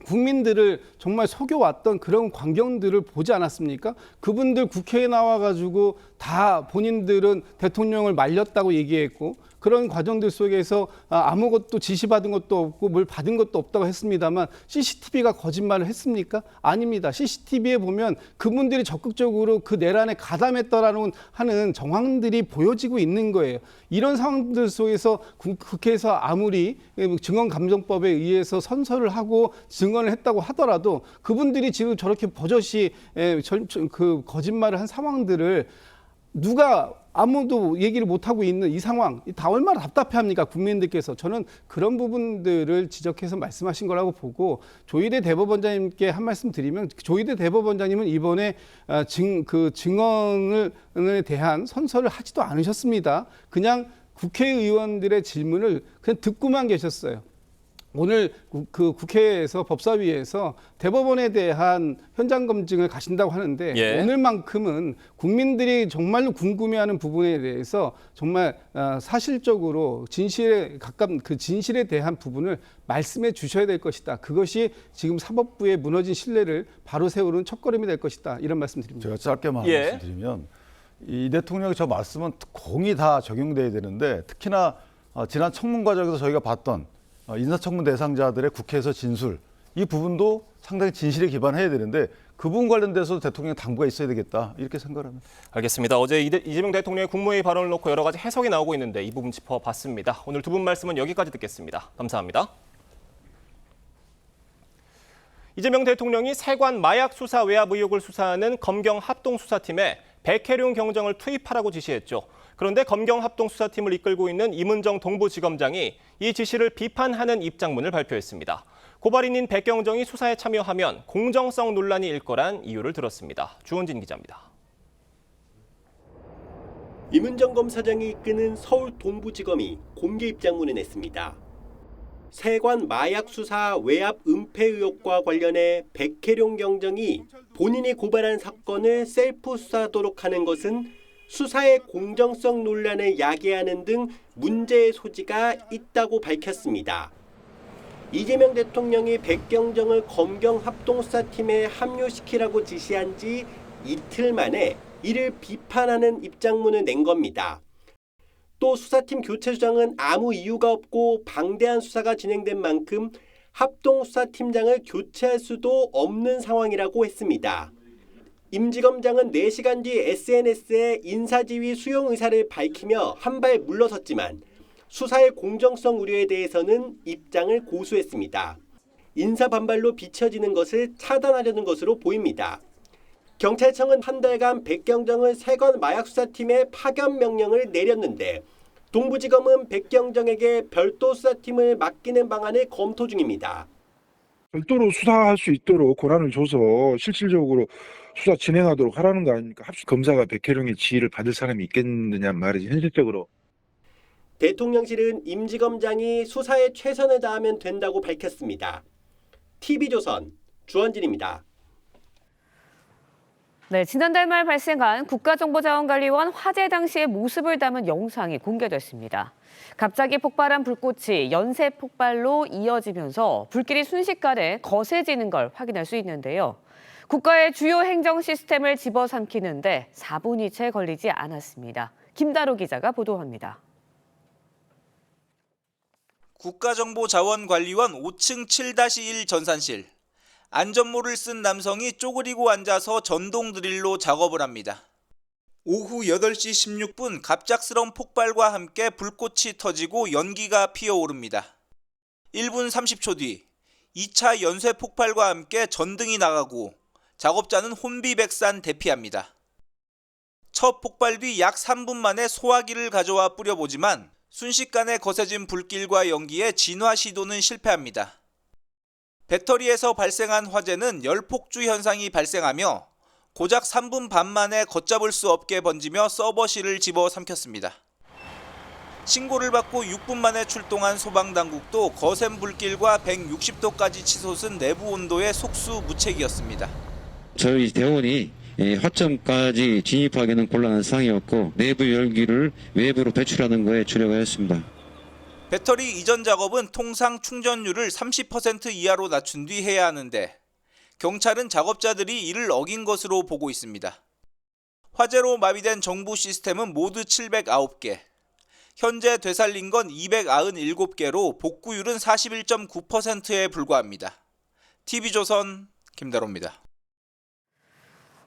[SPEAKER 18] 국민들을 정말 속여왔던 그런 광경들을 보지 않았습니까? 그분들 국회에 나와가지고 다 본인들은 대통령을 말렸다고 얘기했고 그런 과정들 속에서 아무것도 지시받은 것도 없고 뭘 받은 것도 없다고 했습니다만 CCTV가 거짓말을 했습니까? 아닙니다. CCTV에 보면 그분들이 적극적으로 그 내란에 가담했다라는 하는 정황들이 보여지고 있는 거예요. 이런 상황들 속에서 국회에서 아무리 증언감정법에 의해서 선서를 하고 증언을 했다고 하더라도 그분들이 지금 저렇게 버젓이 그 거짓말을 한 상황들을 누가 아무도 얘기를 못하고 있는 이 상황, 다 얼마나 답답해합니까? 국민들께서. 저는 그런 부분들을 지적해서 말씀하신 거라고 보고 조희대 대법원장님께 한 말씀 드리면 조희대 대법원장님은 이번에 증언에 대한 선서를 하지도 않으셨습니다. 그냥 국회의원들의 질문을 그냥 듣고만 계셨어요. 오늘 그 국회에서 법사위에서 대법원에 대한 현장 검증을 가신다고 하는데 오늘만큼은 국민들이 정말로 궁금해하는 부분에 대해서 정말 사실적으로 진실에 가까운 그 진실에 대한 부분을 말씀해 주셔야 될 것이다. 그것이 지금 사법부의 무너진 신뢰를 바로 세우는 첫걸음이 될 것이다. 이런 말씀드립니다.
[SPEAKER 20] 제가 짧게만 말씀드리면 이 대통령의 저 말씀은 공이 다 적용돼야 되는데 특히나 지난 청문 과정에서 저희가 봤던 인사청문 대상자들의 국회에서 진술 이 부분도 상당히 진실에 기반해야 되는데 그 부분 관련돼서 대통령 당부가 있어야 되겠다 이렇게 생각합니다.
[SPEAKER 1] 알겠습니다. 어제 이재명 대통령의 국무회의 발언을 놓고 여러 가지 해석이 나오고 있는데 이 부분 짚어봤습니다. 오늘 두 분 말씀은 여기까지 듣겠습니다. 감사합니다. 이재명 대통령이 세관 마약 수사 외압 의혹을 수사하는 검경 합동수사팀에 백혜룡 경정을 투입하라고 지시했죠. 그런데 검경 합동수사팀을 이끌고 있는 임은정 동부지검장이 이 지시를 비판하는 입장문을 발표했습니다. 고발인인 백경정이 수사에 참여하면 공정성 논란이 일 거란 이유를 들었습니다. 주원진 기자입니다.
[SPEAKER 4] 임은정 검사장이 이끄는 서울 동부지검이 공개 입장문을 냈습니다. 세관 마약 수사 외압 은폐 의혹과 관련해 백혜룡 경정이 본인이 고발한 사건을 셀프 수사하도록 하는 것은 수사의 공정성 논란을 야기하는 등 문제의 소지가 있다고 밝혔습니다. 이재명 대통령이 백경정을 검경 합동수사팀에 합류시키라고 지시한 지 이틀 만에 이를 비판하는 입장문을 낸 겁니다. 또 수사팀 교체 조정은 아무 이유가 없고 방대한 수사가 진행된 만큼 합동수사팀장을 교체할 수도 없는 상황이라고 했습니다. 임지검장은 4시간 뒤 SNS에 인사지휘 수용 의사를 밝히며 한 발 물러섰지만 수사의 공정성 우려에 대해서는 입장을 고수했습니다. 인사 반발로 비춰지는 것을 차단하려는 것으로 보입니다. 경찰청은 한 달간 백경정을 세관 마약수사팀에 파견 명령을 내렸는데 동부지검은 백경정에게 별도 수사팀을 맡기는 방안을 검토 중입니다.
[SPEAKER 6] 별도로 수사할 수 있도록 권한을 줘서 실질적으로 수사 진행하도록 하라는 거 아닙니까? 검사가 백혜룡의 지휘를 받을 사람이 있겠느냐 말이지 현실적으로.
[SPEAKER 4] 대통령실은 임지검장이 수사에 최선을 다하면 된다고 밝혔습니다. TV조선 주원진입니다.
[SPEAKER 8] 네, 지난달 말 발생한 국가정보자원관리원 화재 당시의 모습을 담은 영상이 공개됐습니다. 갑자기 폭발한 불꽃이 연쇄 폭발로 이어지면서 불길이 순식간에 거세지는 걸 확인할 수 있는데요. 국가의 주요 행정 시스템을 집어삼키는데 4분이 채 걸리지 않았습니다. 김다로 기자가 보도합니다.
[SPEAKER 9] 국가정보자원관리원 5층 7-1 전산실. 안전모를 쓴 남성이 쪼그리고 앉아서 전동 드릴로 작업을 합니다. 오후 8시 16분 갑작스러운 폭발과 함께 불꽃이 터지고 연기가 피어오릅니다. 1분 30초 뒤 2차 연쇄 폭발과 함께 전등이 나가고 작업자는 혼비백산 대피합니다. 첫 폭발 뒤 약 3분 만에 소화기를 가져와 뿌려보지만 순식간에 거세진 불길과 연기에 진화 시도는 실패합니다. 배터리에서 발생한 화재는 열폭주 현상이 발생하며 고작 3분 반 만에 걷잡을 수 없게 번지며 서버실을 집어삼켰습니다. 신고를 받고 6분 만에 출동한 소방당국도 거센 불길과 160도까지 치솟은 내부 온도에 속수무책이었습니다.
[SPEAKER 5] 저희 대원이 화점까지 진입하기는 곤란한 상황이었고 내부 열기를 외부로 배출하는 거에 주력하였습니다.
[SPEAKER 9] 배터리 이전 작업은 통상 충전율을 30% 이하로 낮춘 뒤 해야 하는데 경찰은 작업자들이 이를 어긴 것으로 보고 있습니다. 화재로 마비된 정부 시스템은 모두 709개, 현재 되살린 건 297개로 복구율은 41.9%에 불과합니다. TV조선 김다로입니다.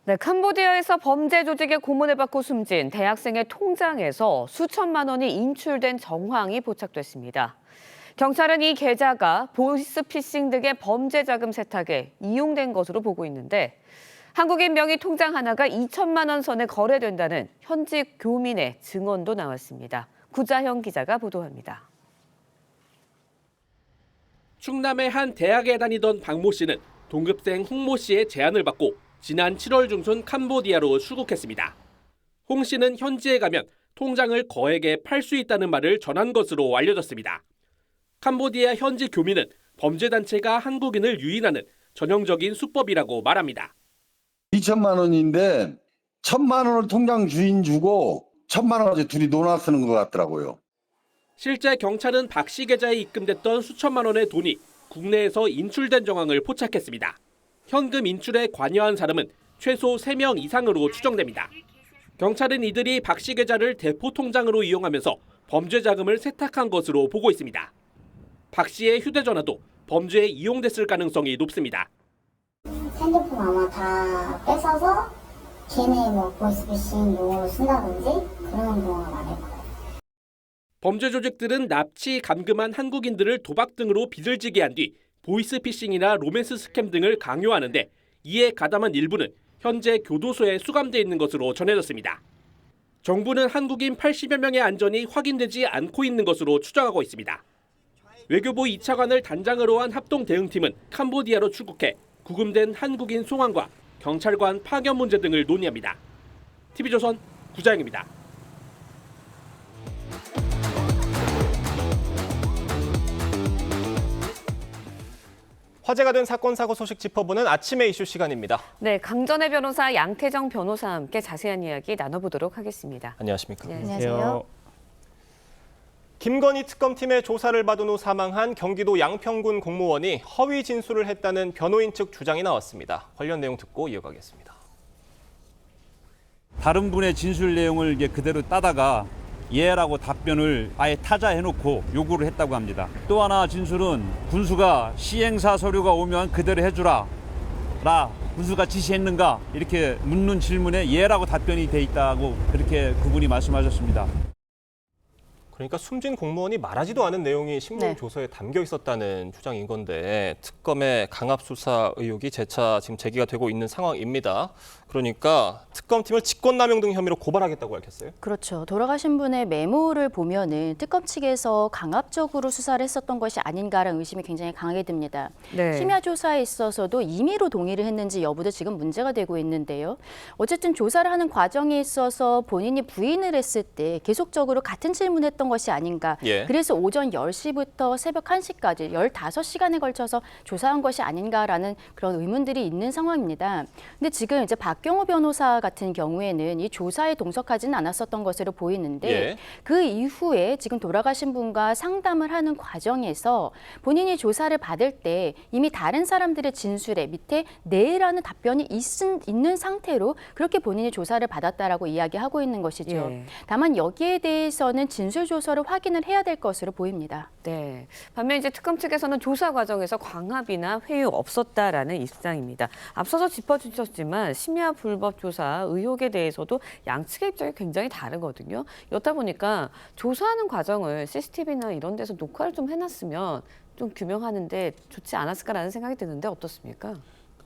[SPEAKER 8] 네, 캄보디아에서 범죄 조직의 고문을 받고 숨진 대학생의 통장에서 수천만 원이 인출된 정황이 포착됐습니다. 경찰은 이 계좌가 보이스피싱 등의 범죄 자금 세탁에 이용된 것으로 보고 있는데 한국인 명의 통장 하나가 2천만 원 선에 거래된다는 현직 교민의 증언도 나왔습니다. 구자형 기자가 보도합니다.
[SPEAKER 14] 충남의 한 대학에 다니던 박모 씨는 동급생 홍모 씨의 제안을 받고 지난 7월 중순 캄보디아로 출국했습니다. 홍 씨는 현지에 가면 통장을 거액에 팔 수 있다는 말을 전한 것으로 알려졌습니다. 캄보디아 현지 교민은 범죄단체가 한국인을 유인하는 전형적인 수법이라고 말합니다.
[SPEAKER 15] 2천만 원인데 1,000만 원을 통장 주인 주고 1,000만 원까지 둘이 논아 쓰는 것 같더라고요.
[SPEAKER 14] 실제 경찰은 박 씨 계좌에 입금됐던 수천만 원의 돈이 국내에서 인출된 정황을 포착했습니다. 현금 인출에 관여한 사람은 최소 3명 이상으로 추정됩니다. 경찰은 이들이 박 씨 계좌를 대포 통장으로 이용하면서 범죄 자금을 세탁한 것으로 보고 있습니다. 박 씨의 휴대전화도 범죄에 이용됐을 가능성이 높습니다.
[SPEAKER 24] 핸드폰 아마 다 뺏어서 걔네 보이스피싱 쓴다든지 그런 경우가 많을 거예요.
[SPEAKER 14] 범죄 조직들은 납치, 감금한 한국인들을 도박 등으로 빚을 지게 한 뒤 보이스피싱이나 로맨스 스캠 등을 강요하는데 이에 가담한 일부는 현재 교도소에 수감돼 있는 것으로 전해졌습니다. 정부는 한국인 80여 명의 안전이 확인되지 않고 있는 것으로 추정하고 있습니다. 외교부 2차관을 단장으로 한 합동대응팀은 캄보디아로 출국해 구금된 한국인 송환과 경찰관 파견 문제 등을 논의합니다. TV조선 구자영입니다.
[SPEAKER 1] 화제가 된 사건 사고 소식 짚어보는 아침의 이슈 시간입니다.
[SPEAKER 8] 네, 강전의 변호사 양태정 변호사와 함께 자세한 이야기 나눠보도록 하겠습니다.
[SPEAKER 1] 안녕하십니까?
[SPEAKER 8] 안녕하세요.
[SPEAKER 1] 김건희 특검팀의 조사를 받은 후 사망한 경기도 양평군 공무원이 허위 진술을 했다는 변호인 측 주장이 나왔습니다. 관련 내용 듣고 이어가겠습니다.
[SPEAKER 25] 다른 분의 진술 내용을 그대로 따다가 예라고 답변을 아예 타자해놓고 요구를 했다고 합니다. 또 하나 진술은 군수가 시행사 서류가 오면 그대로 해주라. 군수가 지시했는가? 이렇게 묻는 질문에 예라고 답변이 돼 있다고 그렇게 그분이 말씀하셨습니다.
[SPEAKER 1] 그러니까 숨진 공무원이 말하지도 않은 내용이 신문 조서에 담겨 있었다는 주장인 건데 특검의 강압 수사 의혹이 재차 지금 제기가 되고 있는 상황입니다. 그러니까 특검팀을 직권남용 등 혐의로 고발하겠다고 밝혔어요.
[SPEAKER 26] 그렇죠. 돌아가신 분의 메모를 보면은 특검 측에서 강압적으로 수사를 했었던 것이 아닌가라는 의심이 굉장히 강하게 듭니다.
[SPEAKER 8] 네.
[SPEAKER 26] 심야 조사에 있어서도 임의로 동의를 했는지 여부도 지금 문제가 되고 있는데요. 어쨌든 조사를 하는 과정에 있어서 본인이 부인을 했을 때 계속적으로 같은 질문했던 것이 아닌가.
[SPEAKER 1] 예.
[SPEAKER 26] 그래서 오전 10시부터 새벽 1시까지 15시간에 걸쳐서 조사한 것이 아닌가라는 그런 의문들이 있는 상황입니다. 근데 지금 이제 박경호 변호사 같은 경우에는 이 조사에 동석하지는 않았었던 것으로 보이는데
[SPEAKER 1] 예.
[SPEAKER 26] 그 이후에 지금 돌아가신 분과 상담을 하는 과정에서 본인이 조사를 받을 때 이미 다른 사람들의 진술에 밑에 네라는 답변이 있는 상태로 그렇게 본인이 조사를 받았다라고 이야기하고 있는 것이죠.
[SPEAKER 8] 예.
[SPEAKER 26] 다만 여기에 대해서는 진술 조서를 확인을 해야 될 것으로 보입니다.
[SPEAKER 8] 네. 반면 이제 특검 측에서는 조사 과정에서 광합이나 회유 없었다라는 입장입니다. 앞서서 짚어주셨지만 심야 불법 조사 의혹에 대해서도 양측의 입장이 굉장히 다르거든요. 이렇다 보니까 조사하는 과정을 CCTV나 이런 데서 녹화를 좀 해놨으면 좀 규명하는데 좋지 않았을까라는 생각이 드는데 어떻습니까?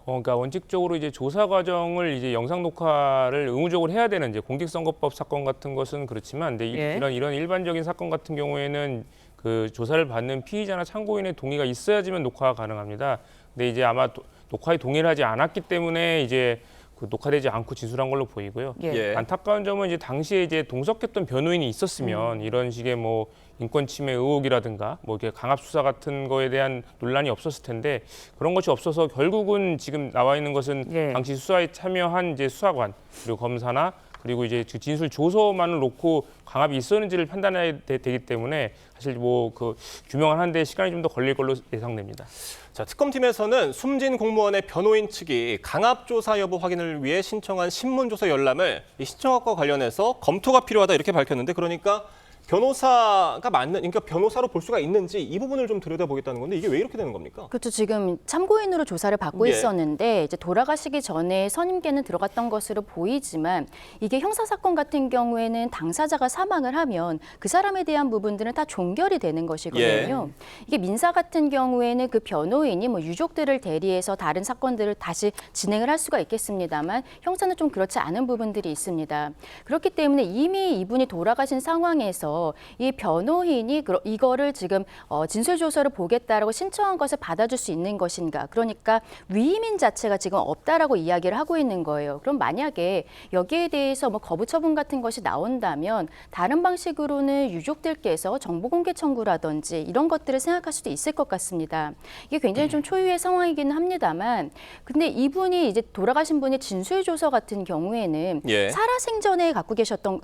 [SPEAKER 27] 그러니까 원칙적으로 이제 조사 과정을 이제 영상 녹화를 의무적으로 해야 되는 이제 공직선거법 사건 같은 것은 그렇지만, 근데
[SPEAKER 8] 예.
[SPEAKER 27] 이런 일반적인 사건 같은 경우에는 그 조사를 받는 피의자나 참고인의 동의가 있어야지만 녹화가 가능합니다. 근데 이제 아마 녹화에 동의를 하지 않았기 때문에 이제 그 녹화되지 않고 진술한 걸로 보이고요.
[SPEAKER 8] 예.
[SPEAKER 27] 안타까운 점은 이제 당시에 이제 동석했던 변호인이 있었으면 이런 식의 뭐 인권 침해 의혹이라든가 뭐 이렇게 강압 수사 같은 거에 대한 논란이 없었을 텐데 그런 것이 없어서 결국은 지금 나와 있는 것은 당시 수사에 참여한 이제 수사관 그리고 검사나 그리고 이제 진술 조서만을 놓고 강압이 있었는지를 판단해야 되기 때문에 사실 뭐 그 규명하는 데 시간이 좀 더 걸릴 걸로 예상됩니다.
[SPEAKER 1] 자, 특검팀에서는 숨진 공무원의 변호인 측이 강압 조사 여부 확인을 위해 신청한 신문 조서 열람을 이 신청학과 관련해서 검토가 필요하다 이렇게 밝혔는데 그러니까 변호사가 맞는, 그러니까 변호사로 볼 수가 있는지 이 부분을 좀 들여다보겠다는 건데 이게 왜 이렇게 되는 겁니까?
[SPEAKER 26] 그렇죠. 지금 참고인으로 조사를 받고 있었는데 이제 돌아가시기 전에 선임계는 들어갔던 것으로 보이지만 이게 형사사건 같은 경우에는 당사자가 사망을 하면 그 사람에 대한 부분들은 다 종결이 되는 것이거든요. 이게 민사 같은 경우에는 그 변호인이 뭐 유족들을 대리해서 다른 사건들을 다시 진행을 할 수가 있겠습니다만 형사는 좀 그렇지 않은 부분들이 있습니다. 그렇기 때문에 이미 이분이 돌아가신 상황에서 이 변호인이 이거를 지금 진술 조서를 보겠다라고 신청한 것을 받아줄 수 있는 것인가? 그러니까 위임인 자체가 지금 없다라고 이야기를 하고 있는 거예요. 그럼 만약에 여기에 대해서 뭐 거부 처분 같은 것이 나온다면 다른 방식으로는 유족들께서 정보 공개 청구라든지 이런 것들을 생각할 수도 있을 것 같습니다. 이게 굉장히 좀 초유의 상황이기는 합니다만, 근데 이분이 이제 돌아가신 분의 진술 조서 같은 경우에는 살아생전에 갖고 계셨던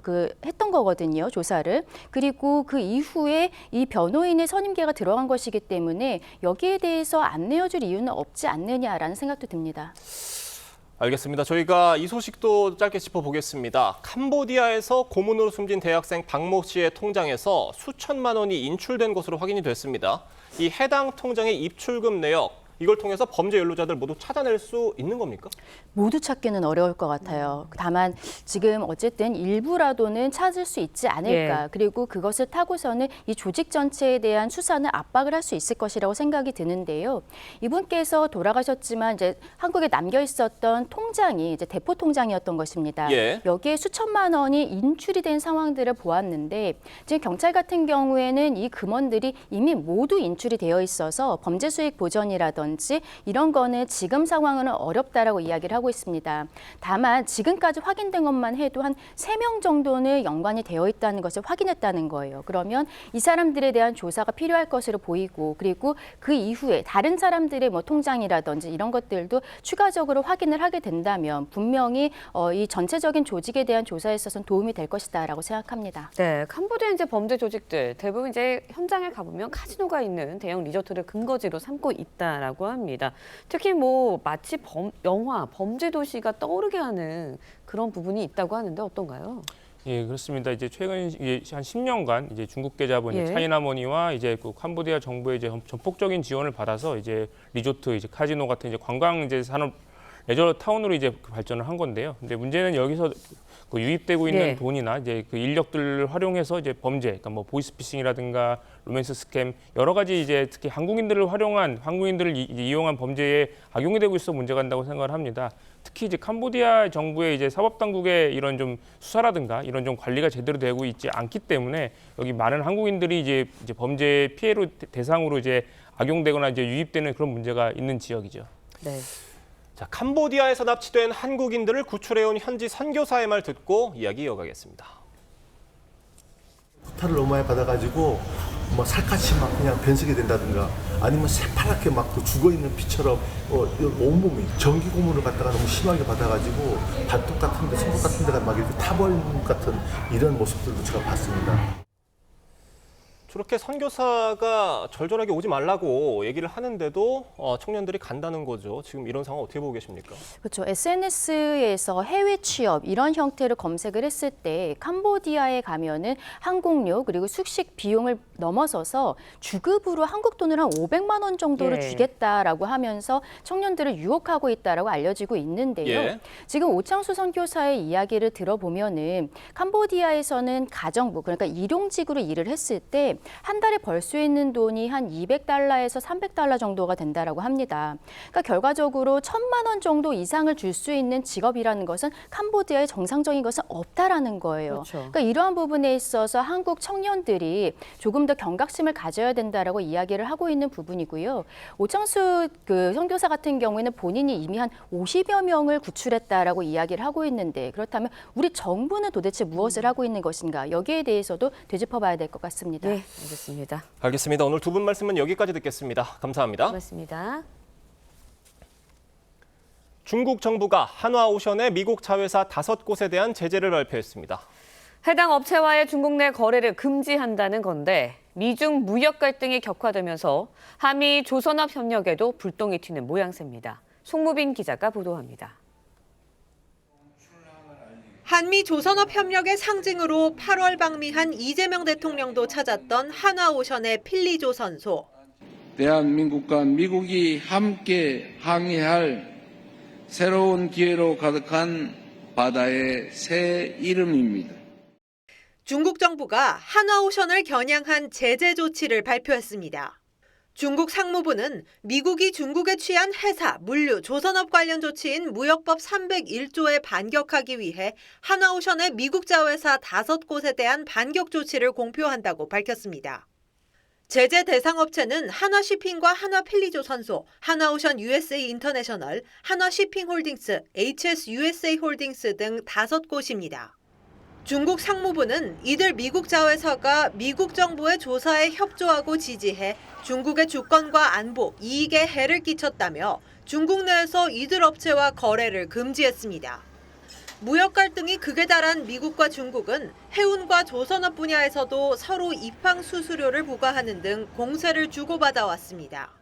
[SPEAKER 26] 했던 거거든요, 조사를. 그리고 그 이후에 이 변호인의 선임계가 들어간 것이기 때문에 여기에 대해서 안 내어줄 이유는 없지 않느냐라는 생각도 듭니다.
[SPEAKER 1] 알겠습니다. 저희가 이 소식도 짧게 짚어보겠습니다. 캄보디아에서 고문으로 숨진 대학생 박모 씨의 통장에서 수천만 원이 인출된 것으로 확인이 됐습니다. 이 해당 통장의 입출금 내역, 이걸 통해서 범죄 연루자들 모두 찾아낼 수 있는 겁니까?
[SPEAKER 26] 모두 찾기는 어려울 것 같아요. 다만 지금 어쨌든 일부라도는 찾을 수 있지 않을까. 그리고 그것을 타고서는 이 조직 전체에 대한 수사는 압박을 할 수 있을 것이라고 생각이 드는데요. 이분께서 돌아가셨지만 이제 한국에 남겨 있었던 통장이 이제 대포 통장이었던 것입니다. 여기에 수천만 원이 인출이 된 상황들을 보았는데 지금 경찰 같은 경우에는 이 금원들이 이미 모두 인출이 되어 있어서 범죄 수익 보전이라든지 이런 거는 지금 상황은 어렵다라고 이야기를 하고 있습니다. 다만 지금까지 확인된 것만 해도 한 3명 정도는 연관이 되어 있다는 것을 확인했다는 거예요. 그러면 이 사람들에 대한 조사가 필요할 것으로 보이고 그리고 그 이후에 다른 사람들의 뭐 통장이라든지 이런 것들도 추가적으로 확인을 하게 된다면 분명히 이 전체적인 조직에 대한 조사에 있어서는 도움이 될 것이다라고 생각합니다.
[SPEAKER 8] 네, 캄보디아 이제 범죄 조직들 대부분 이제 현장에 가보면 카지노가 있는 대형 리조트를 근거지로 삼고 있다라고 합니다. 특히 뭐 마치 영화 범죄 도시가 떠오르게 하는 그런 부분이 있다고 하는데 어떤가요?
[SPEAKER 27] 예, 그렇습니다. 이제 최근 한 10년간 이제 중국계 자본 차이나머니와 이제 그 캄보디아 정부의 이제 전폭적인 지원을 받아서 이제 리조트, 이제 카지노 같은 이제 관광 이제 산업 레저 타운으로 이제 발전을 한 건데요. 근데 문제는 여기서 그 유입되고 있는 돈이나 이제 그 인력들을 활용해서 이제 범죄, 그러니까 뭐 보이스피싱이라든가 로맨스 스캠 여러 가지 이제 특히 한국인들을 이용한 범죄에 악용이 되고 있어 문제가 된다고 생각을 합니다. 특히 이제 캄보디아 정부의 이제 사법 당국의 이런 좀 수사라든가 이런 좀 관리가 제대로 되고 있지 않기 때문에 여기 많은 한국인들이 이제 범죄 피해로 대상으로 이제 악용되거나 이제 유입되는 그런 문제가 있는 지역이죠.
[SPEAKER 8] 네.
[SPEAKER 1] 자, 캄보디아에서 납치된 한국인들을 구출해온 현지 선교사의 말 듣고 이야기 이어가겠습니다.
[SPEAKER 3] 후타를 너무 많이 받아가지고 뭐 살갗이 막 그냥 변색이 된다든가 아니면 새파랗게 막 죽어있는 피처럼 온몸이 전기 고문을 갖다가 너무 심하게 받아가지고 발톱 같은 데, 손톱 같은 데가 막 이렇게 타버린 같은 이런 모습들도 제가 봤습니다.
[SPEAKER 1] 저렇게 선교사가 절절하게 오지 말라고 얘기를 하는데도 청년들이 간다는 거죠. 지금 이런 상황 어떻게 보고 계십니까?
[SPEAKER 26] 그렇죠. SNS에서 해외 취업 이런 형태를 검색을 했을 때 캄보디아에 가면은 항공료 그리고 숙식 비용을 넘어서서 주급으로 한국 돈으로 한 500만 원 정도를 주겠다라고 하면서 청년들을 유혹하고 있다라고 알려지고 있는데요. 지금 오창수 선교사의 이야기를 들어보면은 캄보디아에서는 가정부 그러니까 일용직으로 일을 했을 때 한 달에 벌 수 있는 돈이 한 200달러에서 300달러 정도가 된다라고 합니다. 그러니까 결과적으로 1,000만 원 정도 이상을 줄 수 있는 직업이라는 것은 캄보디아에 정상적인 것은 없다라는 거예요.
[SPEAKER 8] 그렇죠.
[SPEAKER 26] 그러니까 이러한 부분에 있어서 한국 청년들이 조금 더 경각심을 가져야 된다라고 이야기를 하고 있는 부분이고요. 오창수 그 선교사 같은 경우에는 본인이 이미 한 50여 명을 구출했다라고 이야기를 하고 있는데 그렇다면 우리 정부는 도대체 무엇을 하고 있는 것인가? 여기에 대해서도 되짚어봐야 될 것 같습니다.
[SPEAKER 8] 네, 알겠습니다.
[SPEAKER 1] 알겠습니다. 오늘 두 분 말씀은 여기까지 듣겠습니다. 감사합니다.
[SPEAKER 8] 고맙습니다.
[SPEAKER 1] 중국 정부가 한화오션의 미국 자회사 5곳에 대한 제재를 발표했습니다.
[SPEAKER 8] 해당 업체와의 중국 내 거래를 금지한다는 건데 미중 무역 갈등이 격화되면서 한미 조선업 협력에도 불똥이 튀는 모양새입니다. 송무빈 기자가 보도합니다.
[SPEAKER 7] 한미 조선업 협력의 상징으로 8월 방미한 이재명 대통령도 찾았던 한화오션의 필리조선소.
[SPEAKER 10] 대한민국과 미국이 함께 항해할 새로운 기회로 가득한 바다의 새 이름입니다.
[SPEAKER 7] 중국 정부가 한화오션을 겨냥한 제재 조치를 발표했습니다. 중국 상무부는 미국이 중국에 취한 해사, 물류, 조선업 관련 조치인 무역법 301조에 반격하기 위해 한화오션의 미국 자회사 5곳에 대한 반격 조치를 공표한다고 밝혔습니다. 제재 대상 업체는 한화시핑과 한화필리조선소, 한화오션 USA 인터내셔널, 한화시핑홀딩스, HS-USA 홀딩스 등 5곳입니다. 중국 상무부는 이들 미국 자회사가 미국 정부의 조사에 협조하고 지지해 중국의 주권과 안보, 이익에 해를 끼쳤다며 중국 내에서 이들 업체와 거래를 금지했습니다. 무역 갈등이 극에 달한 미국과 중국은 해운과 조선업 분야에서도 서로 입항 수수료를 부과하는 등 공세를 주고받아 왔습니다.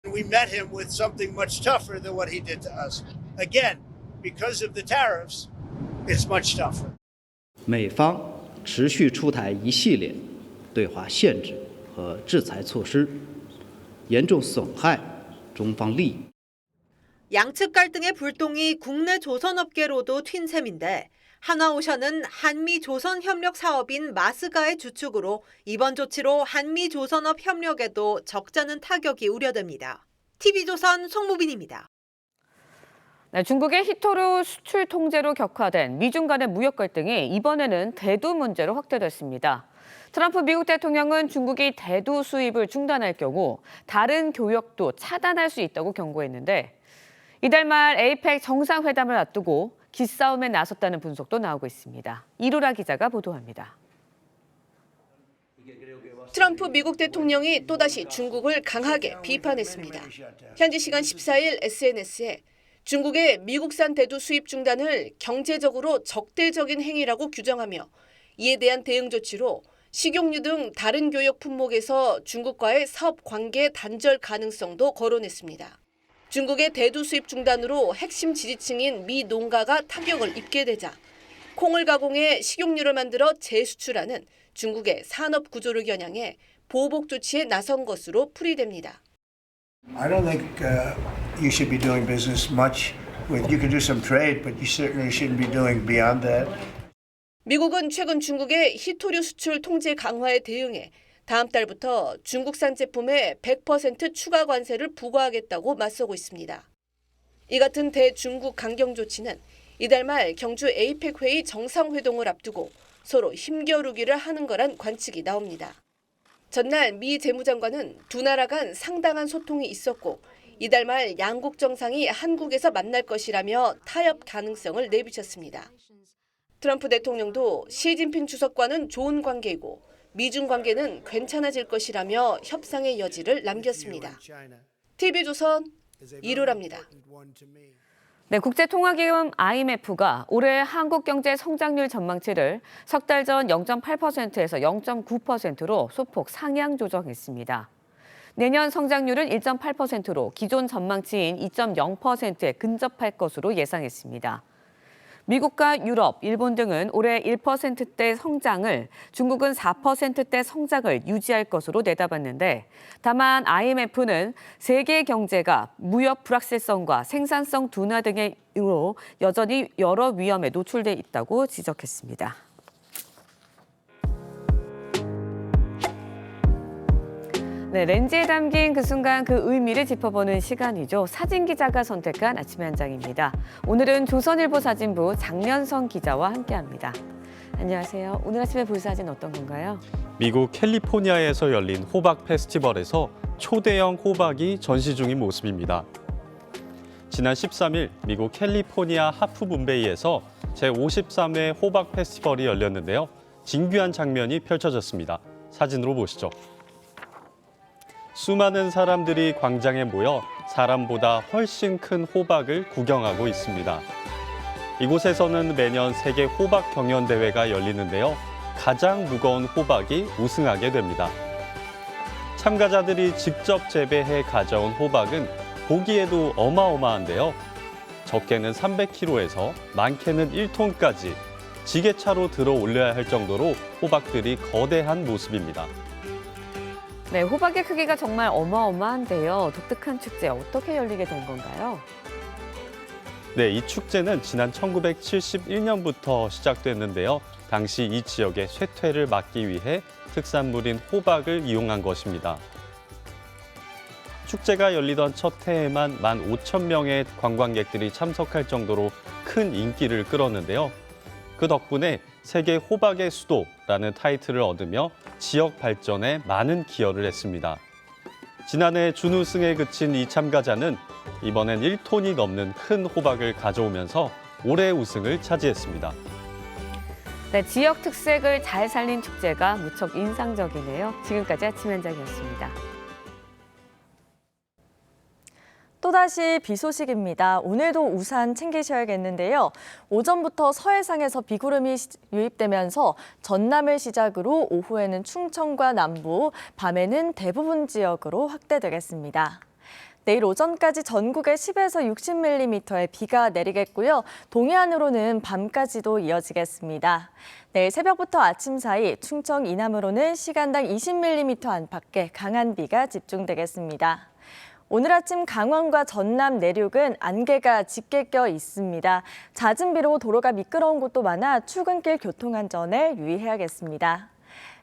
[SPEAKER 12] We met him with something much tougher than what he did to us. Again, because of the tariffs, it's much tougher.
[SPEAKER 13] 美方持续出台一系列对华限制和制裁措施，严重损害中方利益。
[SPEAKER 7] 양측 갈등의 불똥이 국내 조선업계로도 튄 셈인데 한화오션은 한미 조선 협력 사업인 마스가의 주축으로 이번 조치로 한미 조선업 협력에도 적잖은 타격이 우려됩니다. TV조선 송무빈입니다.
[SPEAKER 8] 네, 중국의 히토류 수출 통제로 격화된 미중 간의 무역 갈등이 이번에는 대두 문제로 확대됐습니다. 트럼프 미국 대통령은 중국이 대두 수입을 중단할 경우 다른 교역도 차단할 수 있다고 경고했는데 이달 말 에이펙 정상회담을 앞두고 기싸움에 나섰다는 분석도 나오고 있습니다. 이루라 기자가 보도합니다.
[SPEAKER 16] 트럼프 미국 대통령이 또다시 중국을 강하게 비판했습니다. 현지 시간 14일 SNS에 중국의 미국산 대두 수입 중단을 경제적으로 적대적인 행위라고 규정하며 이에 대한 대응 조치로 식용유 등 다른 교역 품목에서 중국과의 사업 관계 단절 가능성도 거론했습니다. 중국의 대두 수입 중단으로 핵심 지지층인 미 농가가 타격을 입게 되자 콩을 가공해 식용유를 만들어 재수출하는 중국의 산업 구조를 겨냥해 보복 조치에 나선 것으로 풀이됩니다.
[SPEAKER 12] I don't think you should be doing business much with. You can do some trade, but you certainly shouldn't be doing beyond that.
[SPEAKER 16] 미국은 최근 중국의 히토류 수출 통제 강화에 대응해 다음 달부터 중국산 제품에 100% 추가 관세를 부과하겠다고 맞서고 있습니다. 이 같은 대중국 강경 조치는 이달 말 경주 에이펙 회의 정상회동을 앞두고 서로 힘겨루기를 하는 거란 관측이 나옵니다. 전날 미 재무장관은 두 나라 간 상당한 소통이 있었고 이달 말 양국 정상이 한국에서 만날 것이라며 타협 가능성을 내비쳤습니다. 트럼프 대통령도 시진핑 주석과는 좋은 관계이고 미중 관계는 괜찮아질 것이라며 협상의 여지를 남겼습니다. TV조선 이루라입니다.
[SPEAKER 8] 네, 국제통화기금 IMF가 올해 한국 경제 성장률 전망치를 석 달 전 0.8%에서 0.9%로 소폭 상향 조정했습니다. 내년 성장률은 1.8%로 기존 전망치인 2.0%에 근접할 것으로 예상했습니다. 미국과 유럽, 일본 등은 올해 1%대 성장을, 중국은 4%대 성장을 유지할 것으로 내다봤는데 다만 IMF는 세계 경제가 무역 불확실성과 생산성 둔화 등으로 여전히 여러 위험에 노출돼 있다고 지적했습니다. 네, 렌즈에 담긴 그 순간 그 의미를 짚어보는 시간이죠. 사진 기자가 선택한 아침의 한 장입니다. 오늘은 조선일보 사진부 장면성 기자와 함께합니다. 안녕하세요. 오늘 아침에 볼 사진 어떤 건가요?
[SPEAKER 2] 미국 캘리포니아에서 열린 호박 페스티벌에서 초대형 호박이 전시 중인 모습입니다. 지난 13일 미국 캘리포니아 하프문베이에서 제53회 호박 페스티벌이 열렸는데요. 진귀한 장면이 펼쳐졌습니다. 사진으로 보시죠. 수많은 사람들이 광장에 모여 사람보다 훨씬 큰 호박을 구경하고 있습니다. 이곳에서는 매년 세계 호박 경연대회가 열리는데요. 가장 무거운 호박이 우승하게 됩니다. 참가자들이 직접 재배해 가져온 호박은 보기에도 어마어마한데요. 적게는 300kg에서 많게는 1톤까지 지게차로 들어 올려야 할 정도로 호박들이 거대한 모습입니다.
[SPEAKER 8] 네, 호박의 크기가 정말 어마어마한데요. 독특한 축제 어떻게 열리게 된 건가요?
[SPEAKER 2] 네, 이 축제는 지난 1971년부터 시작됐는데요. 당시 이 지역의 쇠퇴를 막기 위해 특산물인 호박을 이용한 것입니다. 축제가 열리던 첫 해에만 15,000명의 관광객들이 참석할 정도로 큰 인기를 끌었는데요. 그 덕분에 세계 호박의 수도라는 타이틀을 얻으며 지역 발전에 많은 기여를 했습니다. 지난해 준우승에 그친 이 참가자는 이번엔 1톤이 넘는 큰 호박을 가져오면서 올해 우승을 차지했습니다.
[SPEAKER 8] 네, 지역 특색을 잘 살린 축제가 무척 인상적이네요. 지금까지 아침 현장이었습니다.
[SPEAKER 11] 또다시 비 소식입니다. 오늘도 우산 챙기셔야겠는데요. 오전부터 서해상에서 비구름이 유입되면서 전남을 시작으로 오후에는 충청과 남부, 밤에는 대부분 지역으로 확대되겠습니다. 내일 오전까지 전국에 10에서 60mm의 비가 내리겠고요. 동해안으로는 밤까지도 이어지겠습니다. 내일 새벽부터 아침 사이 충청 이남으로는 시간당 20mm 안팎의 강한 비가 집중되겠습니다. 오늘 아침 강원과 전남 내륙은 안개가 짙게 껴 있습니다. 잦은 비로 도로가 미끄러운 곳도 많아 출근길 교통안전에 유의해야겠습니다.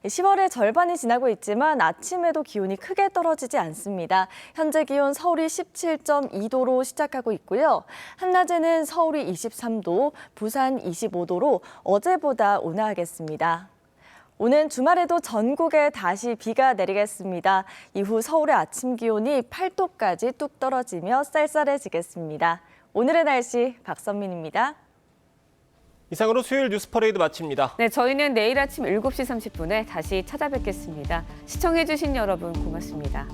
[SPEAKER 11] 10월의 절반이 지나고 있지만 아침에도 기온이 크게 떨어지지 않습니다. 현재 기온 서울이 17.2도로 시작하고 있고요. 한낮에는 서울이 23도, 부산 25도로 어제보다 온화하겠습니다. 오는 주말에도 전국에 다시 비가 내리겠습니다. 이후 서울의 아침 기온이 8도까지 뚝 떨어지며 쌀쌀해지겠습니다. 오늘의 날씨 박선민입니다.
[SPEAKER 1] 이상으로 수요일 뉴스 퍼레이드 마칩니다.
[SPEAKER 8] 네, 저희는 내일 아침 7시 30분에 다시 찾아뵙겠습니다. 시청해주신 여러분 고맙습니다.